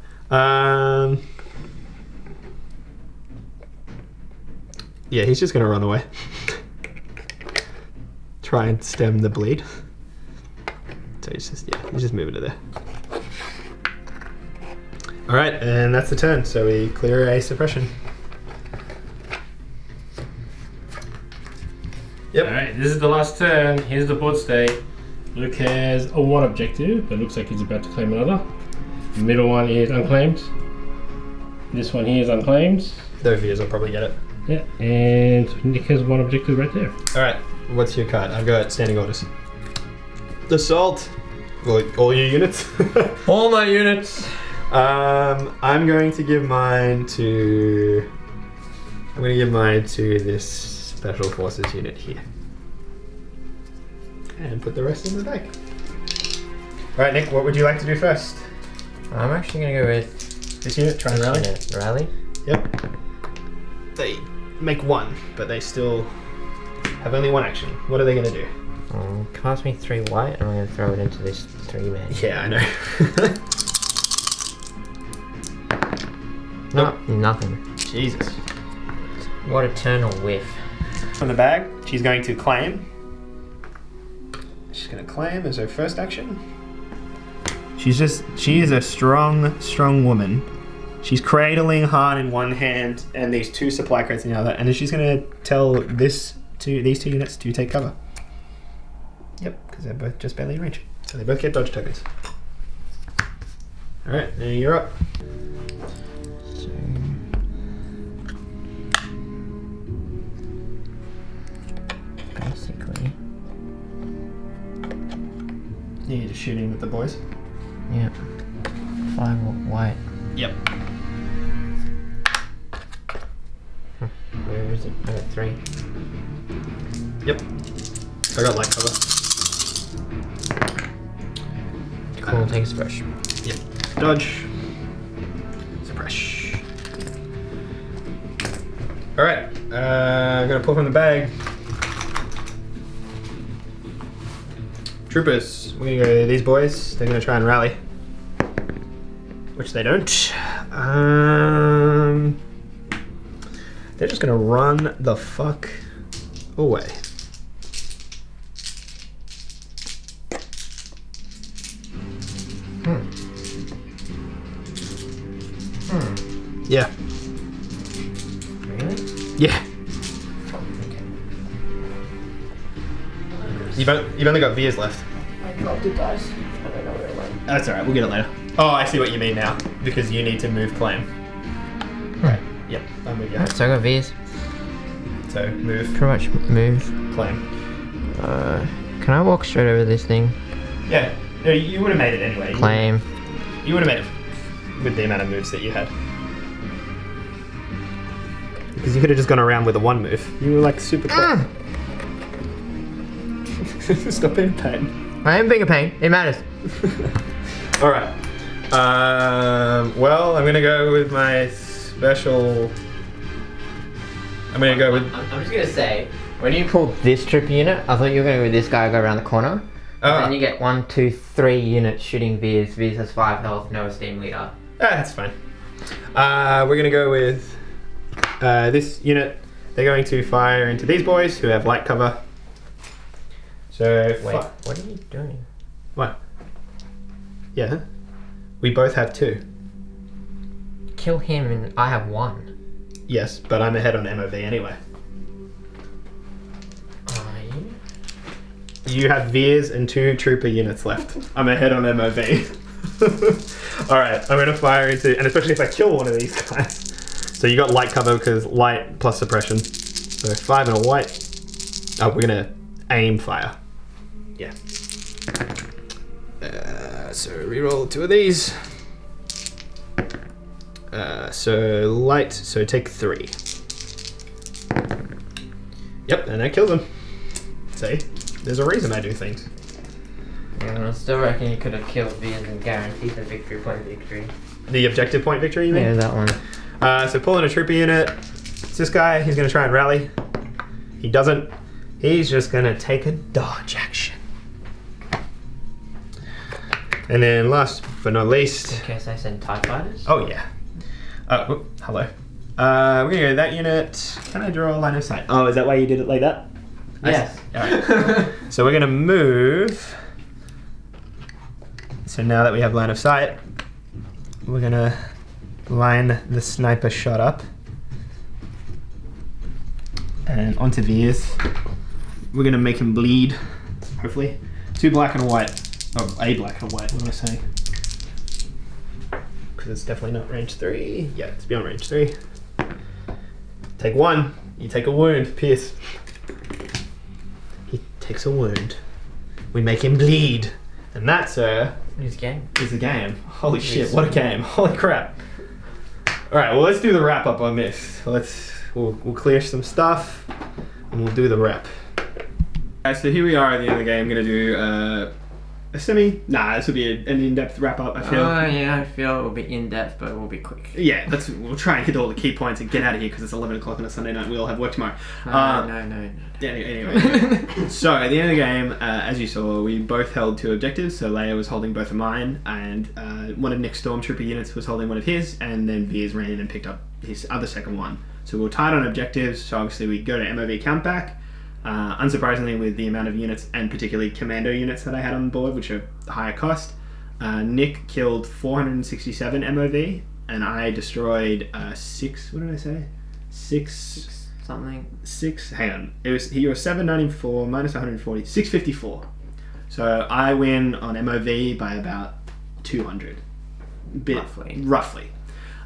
Yeah, he's just gonna run away. Try and stem the bleed. So he's just moving to there. All right, and that's the turn. So we clear a suppression. Yep. Alright, this is the last turn. Here's the board state. Luke has a 1 objective, but looks like he's about to claim another. The middle one is unclaimed. This one here is unclaimed. Those viewers will probably get it. Yeah, and Nick has 1 objective right there. All right, what's your card? I've got standing orders. Assault. Well, all your units. All my units. I'm going to give mine to. I'm going to give mine to this special forces unit here, and put the rest in the bag. All right, Nick. What would you like to do first? I'm actually gonna go with This unit. Try and rally. Rally. Yep. They make 1, but they still have only 1 action. What are they going to do? Cost me 3 white, and I'm gonna throw it into this 3-man. Yeah, I know. Nope, nothing. Jesus. What a turn or whiff. From the bag, she's going to claim. She's going to claim as her first action. She is a strong woman. She's cradling Han in one hand and these 2 supply crates in the other, and then she's going to tell these 2 units to take cover. Yep, because they're both just barely in range. So they both get dodge tokens. Alright, now you're up. So, basically, You're just shooting with the boys. yeah. 5 white. Yep. Where is it? I got 3. Yep. I got light cover. Cool, take a suppression. Yep. Dodge. Suppress. Alright, I'm gonna pull from the bag. Troopers, we're gonna go to these boys. They're gonna try and rally. Which they don't. They're just gonna run the fuck away. Yeah. Really? Yeah. You've only got Veers left. I dropped it, guys. I don't know where it went. That's alright, we'll get it later. Oh, I see what you mean now. Because you need to move claim. Right. Yep, I'm with you. Alright, so I got Veers. So, move, Pretty much move. claim. Can I walk straight over this thing? Yeah, no, you would have made it anyway. Claim. You would have made it with the amount of moves that you had. Because you could have just gone around with a one move. You were like super close. Stop being a pain. I am being a pain. It matters. Alright. Well, I'm gonna go with my special. I'm gonna go with. I'm just gonna say, when you pulled this trooper unit, I thought you were gonna go with this guy, go around the corner. And then you get 1, 2, 3 units shooting Veers. Veers has 5 health, no Esteemed Leader. That's fine. We're gonna go with this unit. They're going to fire into these boys who have light cover. So Wait, what are you doing? What? Yeah. We both have 2. Kill him and I have 1. Yes, but I'm ahead on MOV anyway. Are you? You have Veers and 2 trooper units left. I'm ahead on MOV. Alright, I'm gonna fire into, and especially if I kill one of these guys. So you got light cover because light plus suppression. So 5 and a white. Oh, we're gonna aim fire. Yeah. So reroll 2 of these. So light, so take 3. Yep, and that kills him. See? There's a reason I do things. I still reckon you could have killed Veers and guaranteed the victory point victory. The objective point victory, you mean? Yeah, that one. So pull in a trooper unit. It's this guy, he's gonna try and rally. He doesn't. He's just gonna take a dodge action. And then last but not least. In case I send TIE fighters? Oh yeah. Whoop, hello. We're gonna go to that unit. Can I draw a line of sight? Oh, is that why you did it like that? Yes. Alright. So we're gonna move. So now that we have line of sight, we're gonna line the sniper shot up. And onto Veers. We're gonna make him bleed, hopefully. 2 black and a white. Oh, a black and a white, what am I saying? Because it's definitely not range 3. Yeah, it's beyond range 3. Take 1. You take a wound, Pierce. He takes a wound. We make him bleed. And that, sir, This game. is the game. Holy shit, what a game. Holy crap. Alright, well let's do the wrap up on this. We'll clear some stuff and we'll do the wrap. Alright, so here we are at the end of the game. I'm gonna do a semi. Nah, this will be an in-depth wrap up, I feel. Oh yeah, I feel it will be in depth, but it will be quick. Yeah, we'll try and hit all the key points and get out of here because it's 11 o'clock on a Sunday night. We all have work tomorrow. No. Anyway. So at the end of the game, as you saw, we both held 2 objectives. So Leia was holding both of mine, and one of Nick's Stormtrooper units was holding one of his, and then Veers ran in and picked up his other second one. So we were tied on objectives. So obviously we go to MOV countback. Unsurprisingly, with the amount of units and particularly commando units that I had on board, which are higher cost, Nick killed 467 MOV, and I destroyed 6. What did I say? 6 something. 6. Hang on. He was 794 minus 140. 654. So I win on MOV by about 200. Roughly.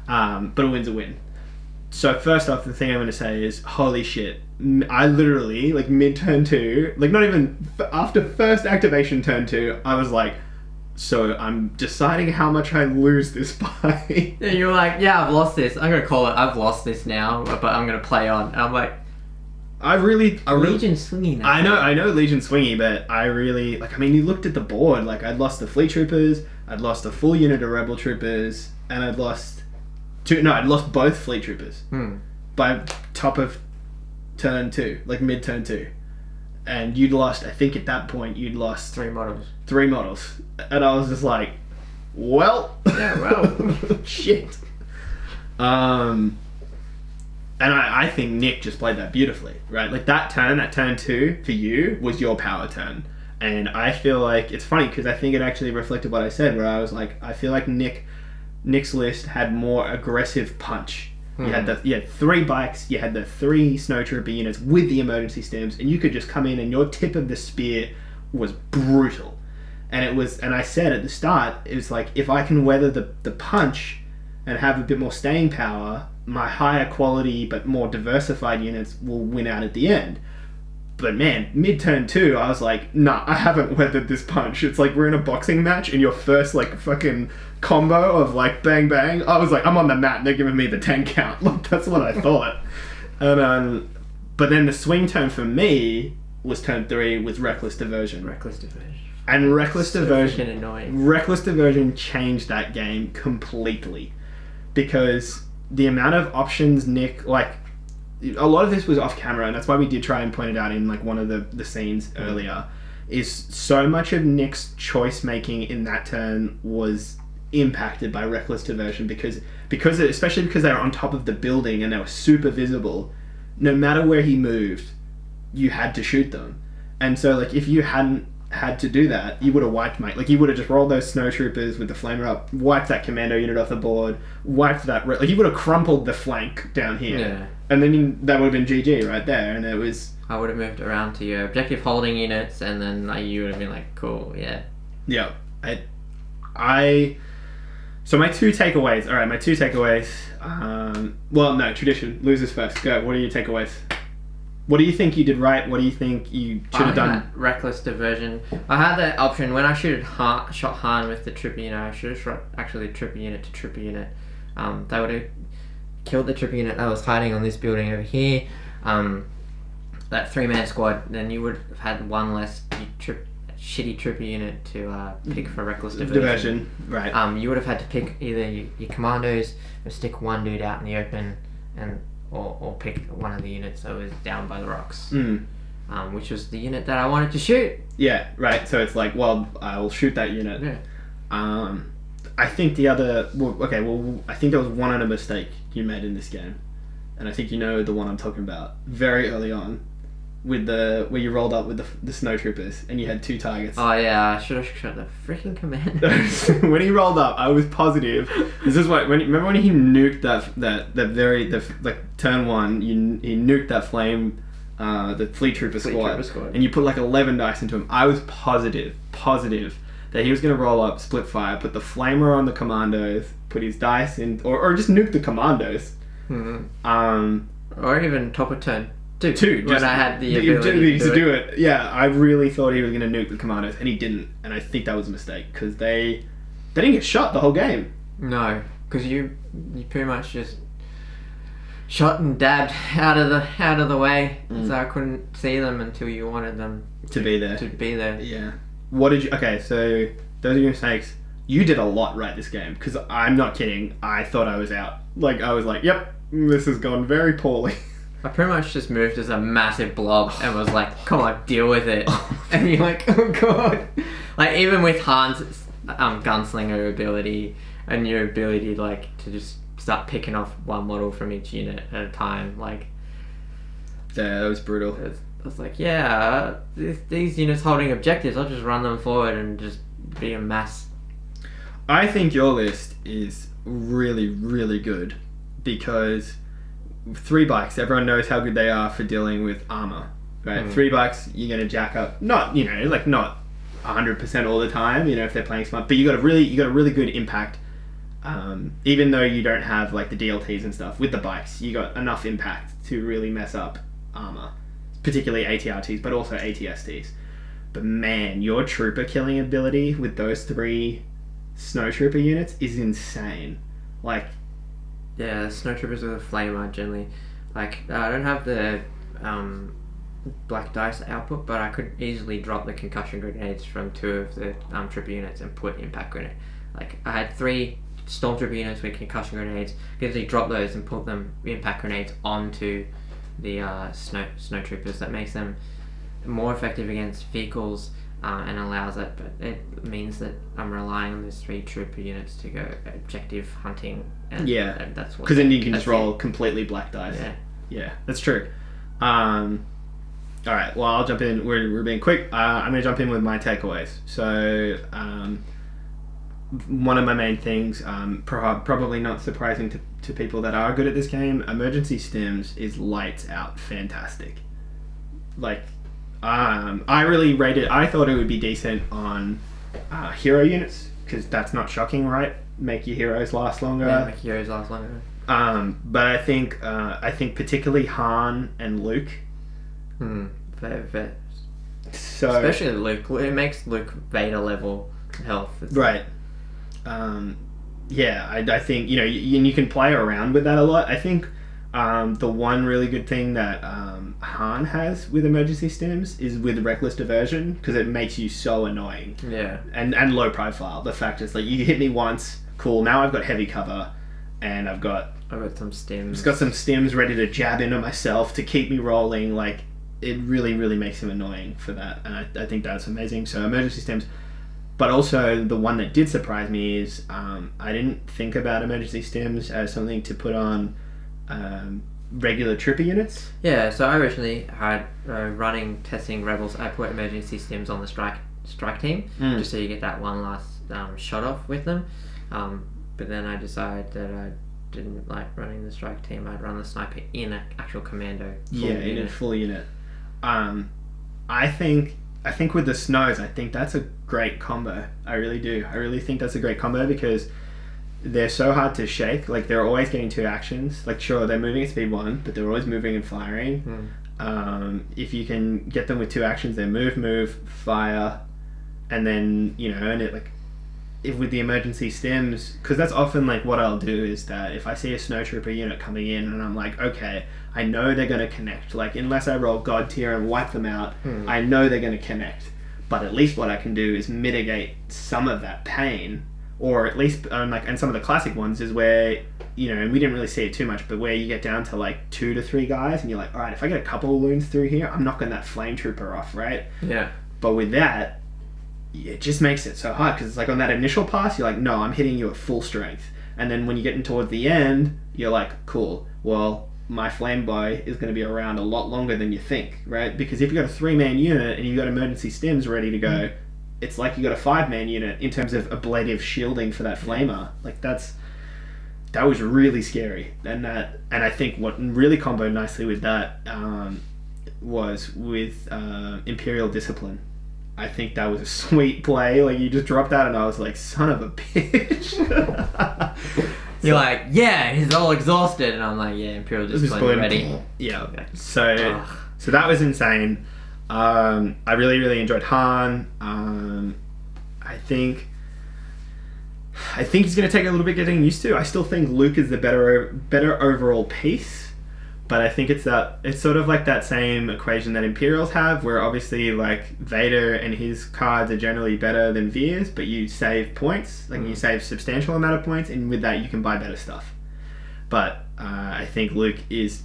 But a win's a win. So first off, the thing I'm going to say is, holy shit. I literally, like mid turn 2, like not even after first activation turn 2, I was like, so I'm deciding how much I lose this by. Yeah, you're like, yeah, I've lost this. I'm going to call it, I've lost this now, but I'm going to play on. And I'm like, Legion swingy now. I know Legion swingy, but I really, like, I mean, you looked at the board, like I'd lost the Fleettroopers, I'd lost a full unit of Rebel Troopers, and I'd lost both Fleettroopers. by top of turn 2, like mid turn 2. And you'd lost, I think at that point, you'd lost 3 models. 3 models. And I was just like, well. Yeah, well. Shit. And I think Nick just played that beautifully, right? Like that turn 2 for you was your power turn. And I feel like, it's funny because I think it actually reflected what I said, where I was like, I feel like Nick's list had more aggressive punch. You had 3 bikes, you had the 3 Snowtrooper units with the emergency stims, and you could just come in and your tip of the spear was brutal. And I said at the start, it was like, if I can weather the punch and have a bit more staying power, my higher quality but more diversified units will win out at the end. But man, mid turn 2, I was like, nah, I haven't weathered this punch. It's like we're in a boxing match and your first like fucking combo of like bang bang, I was like, I'm on the mat and they're giving me the 10 count. Like that's what I thought. And but then the swing turn for me was turn 3 with Reckless Diversion. And Reckless Diversion, annoying. Reckless Diversion changed that game completely, because the amount of options Nick, like, a lot of this was off camera, and that's why we did try and point it out in like one of the scenes earlier, is so much of Nick's choice making in that turn was impacted by Reckless Diversion, because especially because they were on top of the building and they were super visible. No matter where he moved, you had to shoot them. And so like if you hadn't had to do that, you would have wiped like you would have just rolled those Snowtroopers with the flamer up, wiped that commando unit off the board, wiped that like you would have crumpled the flank down here, and then that would have been GG right there. And it was, I would have moved around to your objective holding units, and then like you would have been like, cool, yeah. So my 2 takeaways. All right, my 2 takeaways. Well, no, tradition. Losers first. Go. What are your takeaways? What do you think you did right? What do you think you should have done? Reckless Diversion. I had that option when I shot Han with the trooper unit. I should have shot actually trooper unit to trooper unit. They would have killed the trooper unit that was hiding on this building over here. That 3-man squad. Then you would have had one less shitty trooper unit to pick for Reckless Diversion. Right. You would have had to pick either your commandos or stick one dude out in the open, and or pick one of the units that was down by the rocks, which was the unit that I wanted to shoot. Yeah, right. So it's like, well, I'll shoot that unit. Yeah. I think the other... I think there was one other mistake you made in this game, and I think you know the one I'm talking about. Very early on, with where you rolled up with the Snowtroopers and you had 2 targets. Oh yeah, I should have shot the freaking Commandos. When he rolled up, I was positive. This is what remember when he nuked that turn 1, he nuked that flame, the Flametrooper squad, and you put like 11 dice into him. I was positive that he was going to roll up, split fire, put the flamer on the Commandos, put his dice in, or just nuke the Commandos. Or even top of turn 2. When I had the ability to do it. Yeah, I really thought he was going to nuke the Commandos, and he didn't. And I think that was a mistake, because they didn't get shot the whole game. No, because you pretty much just shot and dabbed out of the way, so I couldn't see them until you wanted them to be there. Yeah. What did you... Okay, so those are your mistakes. You did a lot right this game, because I'm not kidding. I thought I was out. Like, I was like, yep, this has gone very poorly. I pretty much just moved as a massive blob and was like, come on, deal with it. And you're like, oh god. Like, even with Han's gunslinger ability and your ability like to just start picking off one model from each unit at a time, like... Yeah, that was brutal. I was like, yeah, these units holding objectives, I'll just run them forward and just be a mass. I think your list is really, really good, because 3 bikes, everyone knows how good they are for dealing with armor, right? 3 bikes, you're going to jack up, not 100% all the time, if they're playing smart, but you got a really good impact, even though you don't have like the DLTs and stuff. With the bikes, you got enough impact to really mess up armor, particularly ATRTs, but also ATSTs. But man, your trooper killing ability with those 3 Snowtrooper units is insane. Like, yeah, Snowtroopers with a flamer generally. Like, I don't have the black dice output, but I could easily drop the concussion grenades from 2 of the trooper units and put impact grenade. Like, I had 3 Stormtrooper units with concussion grenades, can easily drop those and put them impact grenades onto the Snowtroopers. That makes them more effective against vehicles and allows it, but it means that I'm relying on those 3 trooper units to go objective hunting. And that's what. Because then you can just roll completely black dice. Yeah, that's true. All right, well, I'll jump in. We're being quick. I'm going to jump in with my takeaways. So, one of my main things, probably not surprising to people that are good at this game, emergency stims is lights out fantastic. Like, I really rated. I thought it would be decent on hero units because that's not shocking, right? Make your heroes last longer. Yeah, make your heroes last longer. But I think particularly Han and Luke. So especially Luke, it makes Luke Vader level health. Right. I think you can play around with that a lot. I think the one really good thing that Han has with emergency stims is with reckless diversion because it makes you so annoying. Yeah. And low profile. The fact is, like, you hit me once, cool. Now I've got heavy cover, and I've got some stims. It's got some stims ready to jab into myself to keep me rolling. Like, it really, really makes him annoying for that, and I think that's amazing. So emergency stims. But also, the one that did surprise me is I didn't think about emergency stims as something to put on regular trooper units. Yeah, so I originally had testing rebels. I put emergency stims on the strike team just so you get that one last shot off with them. But then I decided that I didn't like running the strike team. I'd run the sniper in an actual commando. In a full unit. I think with the snows, I think that's a great combo. I really do. I really think that's a great combo because they're so hard to shake. Like, they're always getting 2 actions. Like, sure, they're moving at speed 1, but they're always moving and firing. If you can get them with 2 actions, they move, fire, and then, and it, like, if with the emergency stims, because that's often, like, what I'll do is that if I see a Snowtrooper unit coming in and I'm like, okay, I know they're going to connect. Like, unless I roll God tier and wipe them out, I know they're going to connect. But at least what I can do is mitigate some of that pain, or at least, and some of the classic ones is where, and we didn't really see it too much, but where you get down to like 2 to 3 guys and you're like, all right, if I get a couple of wounds through here, I'm knocking that Flametrooper off, right? Yeah. But with that, it just makes it so hard because it's like on that initial pass, you're like, no, I'm hitting you at full strength. And then when you're getting towards the end, you're like, cool, well, my flame boy is going to be around a lot longer than you think, right? Because if you've got a 3-man unit and you've got emergency stims ready to go, it's like you got a 5-man unit in terms of ablative shielding for that flamer. Like, that was really scary. And I think what really comboed nicely with that was with Imperial Discipline. I think that was a sweet play. Like, you just dropped that and I was like, son of a bitch. You're like, yeah, he's all exhausted, and I'm like, yeah, Imperial Discipline ready. Yeah. Okay. So that was insane. I really, really enjoyed Han. I think he's going to take a little bit getting used to. I still think Luke is the better overall piece, but I think it's sort of like that same equation that Imperials have, where obviously like Vader and his cards are generally better than Veers, but you save points, like you save substantial amount of points, and with that you can buy better stuff. But I think Luke is,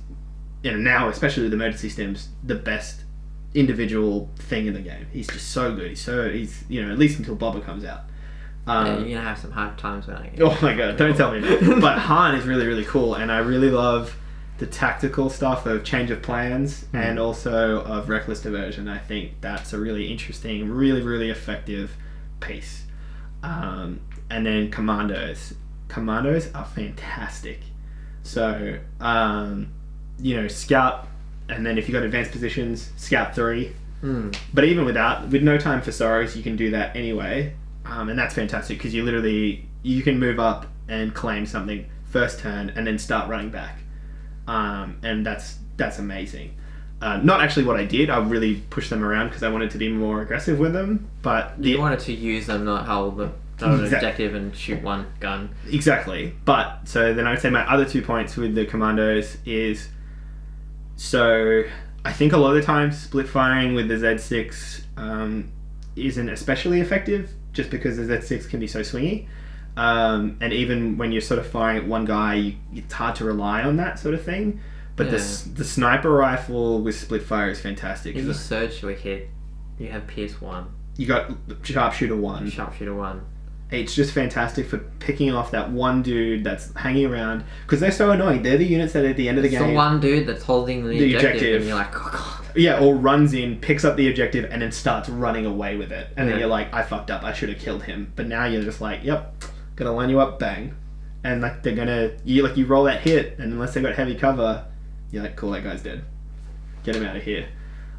now especially with emergency stims, the best individual thing in the game. He's just so good. He's at least until Boba comes out. You're gonna have some hard times when I get. Oh my god! Don't tell me that. But Han is really, really cool, and I really love the tactical stuff of change of plans and also of reckless diversion. I think that's a really interesting, really, really effective piece. And then Commandos. Commandos are fantastic. So, Scout, and then if you've got advanced positions, Scout 3. But even with no time for sorrows, you can do that anyway. And that's fantastic because you can move up and claim something first turn and then start running back. And that's amazing. Not actually what I did. I really pushed them around because I wanted to be more aggressive with them. But you wanted to use them, not hold an objective and shoot one gun. Exactly. But so then I would say my other 2 points with the Commandos is, so I think a lot of the time split firing with the Z6 isn't especially effective just because the Z6 can be so swingy. And even when you're sort of firing at one guy, it's hard to rely on that sort of thing. But the sniper rifle with split fire is fantastic. If you search your hit, you have Pierce 1. You got Sharpshooter 1. Sharpshooter 1. It's just fantastic for picking off that one dude that's hanging around, because they're so annoying. They're the units that at the end of the game... It's the one dude that's holding the objective, and you're like, oh god. Yeah, or runs in, picks up the objective, and then starts running away with it. And then you're like, I fucked up, I should have killed him. But now you're just like, yep, gonna line you up, bang. And like they're gonna... You roll that hit, and unless they got heavy cover, you're like, cool, that guy's dead. Get him out of here.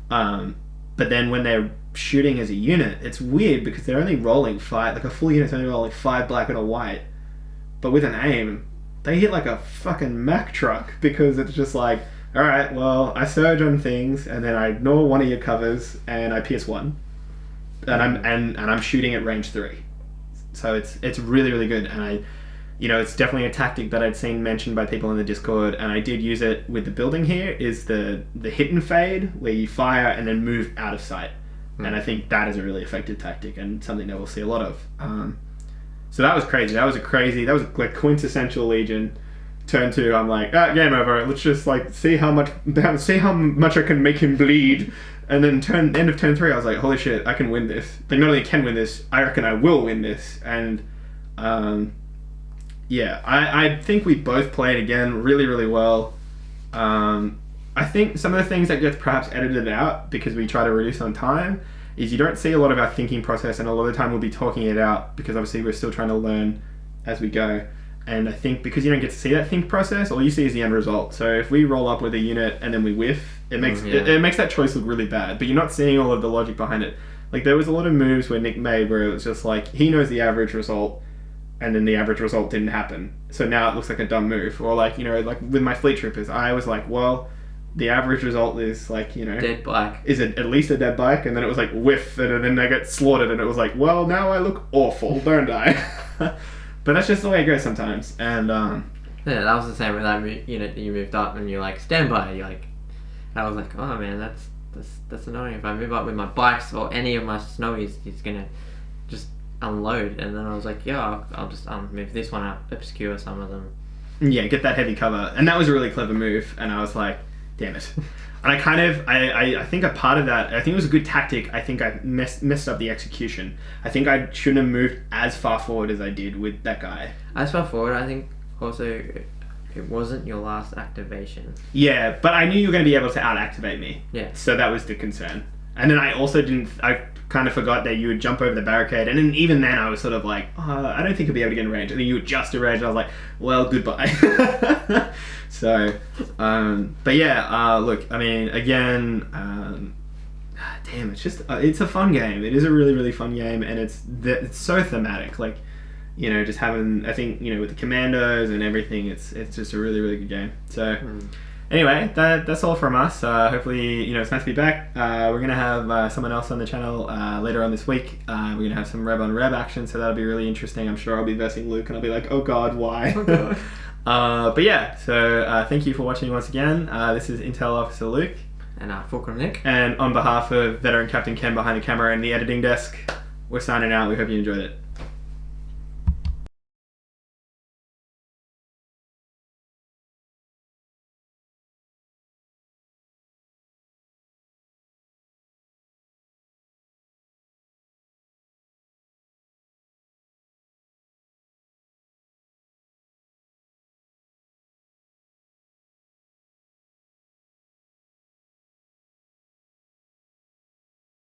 But then when they're shooting as a unit, it's weird because they're only rolling 5, like a full unit's only rolling 5 black and a white. But with an aim, they hit like a fucking Mack truck, because it's just like, alright, well, I surge on things, and then I ignore one of your covers, and I pierce 1. And I'm shooting at range 3. So it's really, really good, and it's definitely a tactic that I'd seen mentioned by people in the Discord, and I did use it with the building here, is the hit and fade, where you fire and then move out of sight. And I think that is a really effective tactic, and something that we'll see a lot of. So that was crazy. That was like quintessential Legion. Turn 2, I'm like, game over. Let's just like see how much I can make him bleed. And then end of turn 3, I was like, holy shit, I can win this. Like, not only can win this, I reckon I will win this. And I think we both played again really, really well. I think some of the things that gets perhaps edited out because we try to reduce on time is you don't see a lot of our thinking process, and a lot of the time we'll be talking it out because obviously we're still trying to learn as we go. And I think because you don't get to see that think process, all you see is the end result. So if we roll up with a unit and then we whiff, it makes that choice look really bad, but you're not seeing all of the logic behind it. Like, there was a lot of moves where Nick made where it was just like, he knows the average result, and then the average result didn't happen. So now it looks like a dumb move. Or like, like with my Fleettroopers, I was like, well, the average result is like, dead bike. Is it at least a dead bike? And then it was like whiff, and then they get slaughtered, and it was like, well, now I look awful, don't I? But that's just the way it goes sometimes. And that was the same with that unit that you moved up, and you're like, stand by. You're like, I was like, oh man, that's annoying. If I move up with my bikes or any of my snowies, he's gonna just unload. And then I was like, yeah, I'll just move this one up, obscure some of them. Yeah, get that heavy cover. And that was a really clever move. And I was like, damn it. And I think a part of that, I think it was a good tactic. I think I messed up the execution. I think I shouldn't have moved as far forward as I did with that guy. As far forward, I think also it wasn't your last activation. Yeah, but I knew you were going to be able to out-activate me. Yeah. So that was the concern. And then I kind of forgot that you would jump over the barricade. And then even then I was sort of like, I don't think you'll be able to get in range. And then you would just range. And I was like, well, goodbye. So, but yeah, look, I mean, again, damn, it's a fun game. It is a really, really fun game, and it's so thematic. Like, just having, I think, with the Commandos and everything, it's just a really, really good game. So, anyway, that's all from us. Hopefully, it's nice to be back. We're gonna have someone else on the channel later on this week. We're gonna have some Reb on Reb action, so that'll be really interesting. I'm sure I'll be versing Luke, and I'll be like, oh god, why? Oh god. But yeah, so thank you for watching once again. This is Intel Officer Luke. And Fulcrum Nick. And on behalf of Veteran Captain Ken behind the camera and the editing desk, we're signing out. We hope you enjoyed it.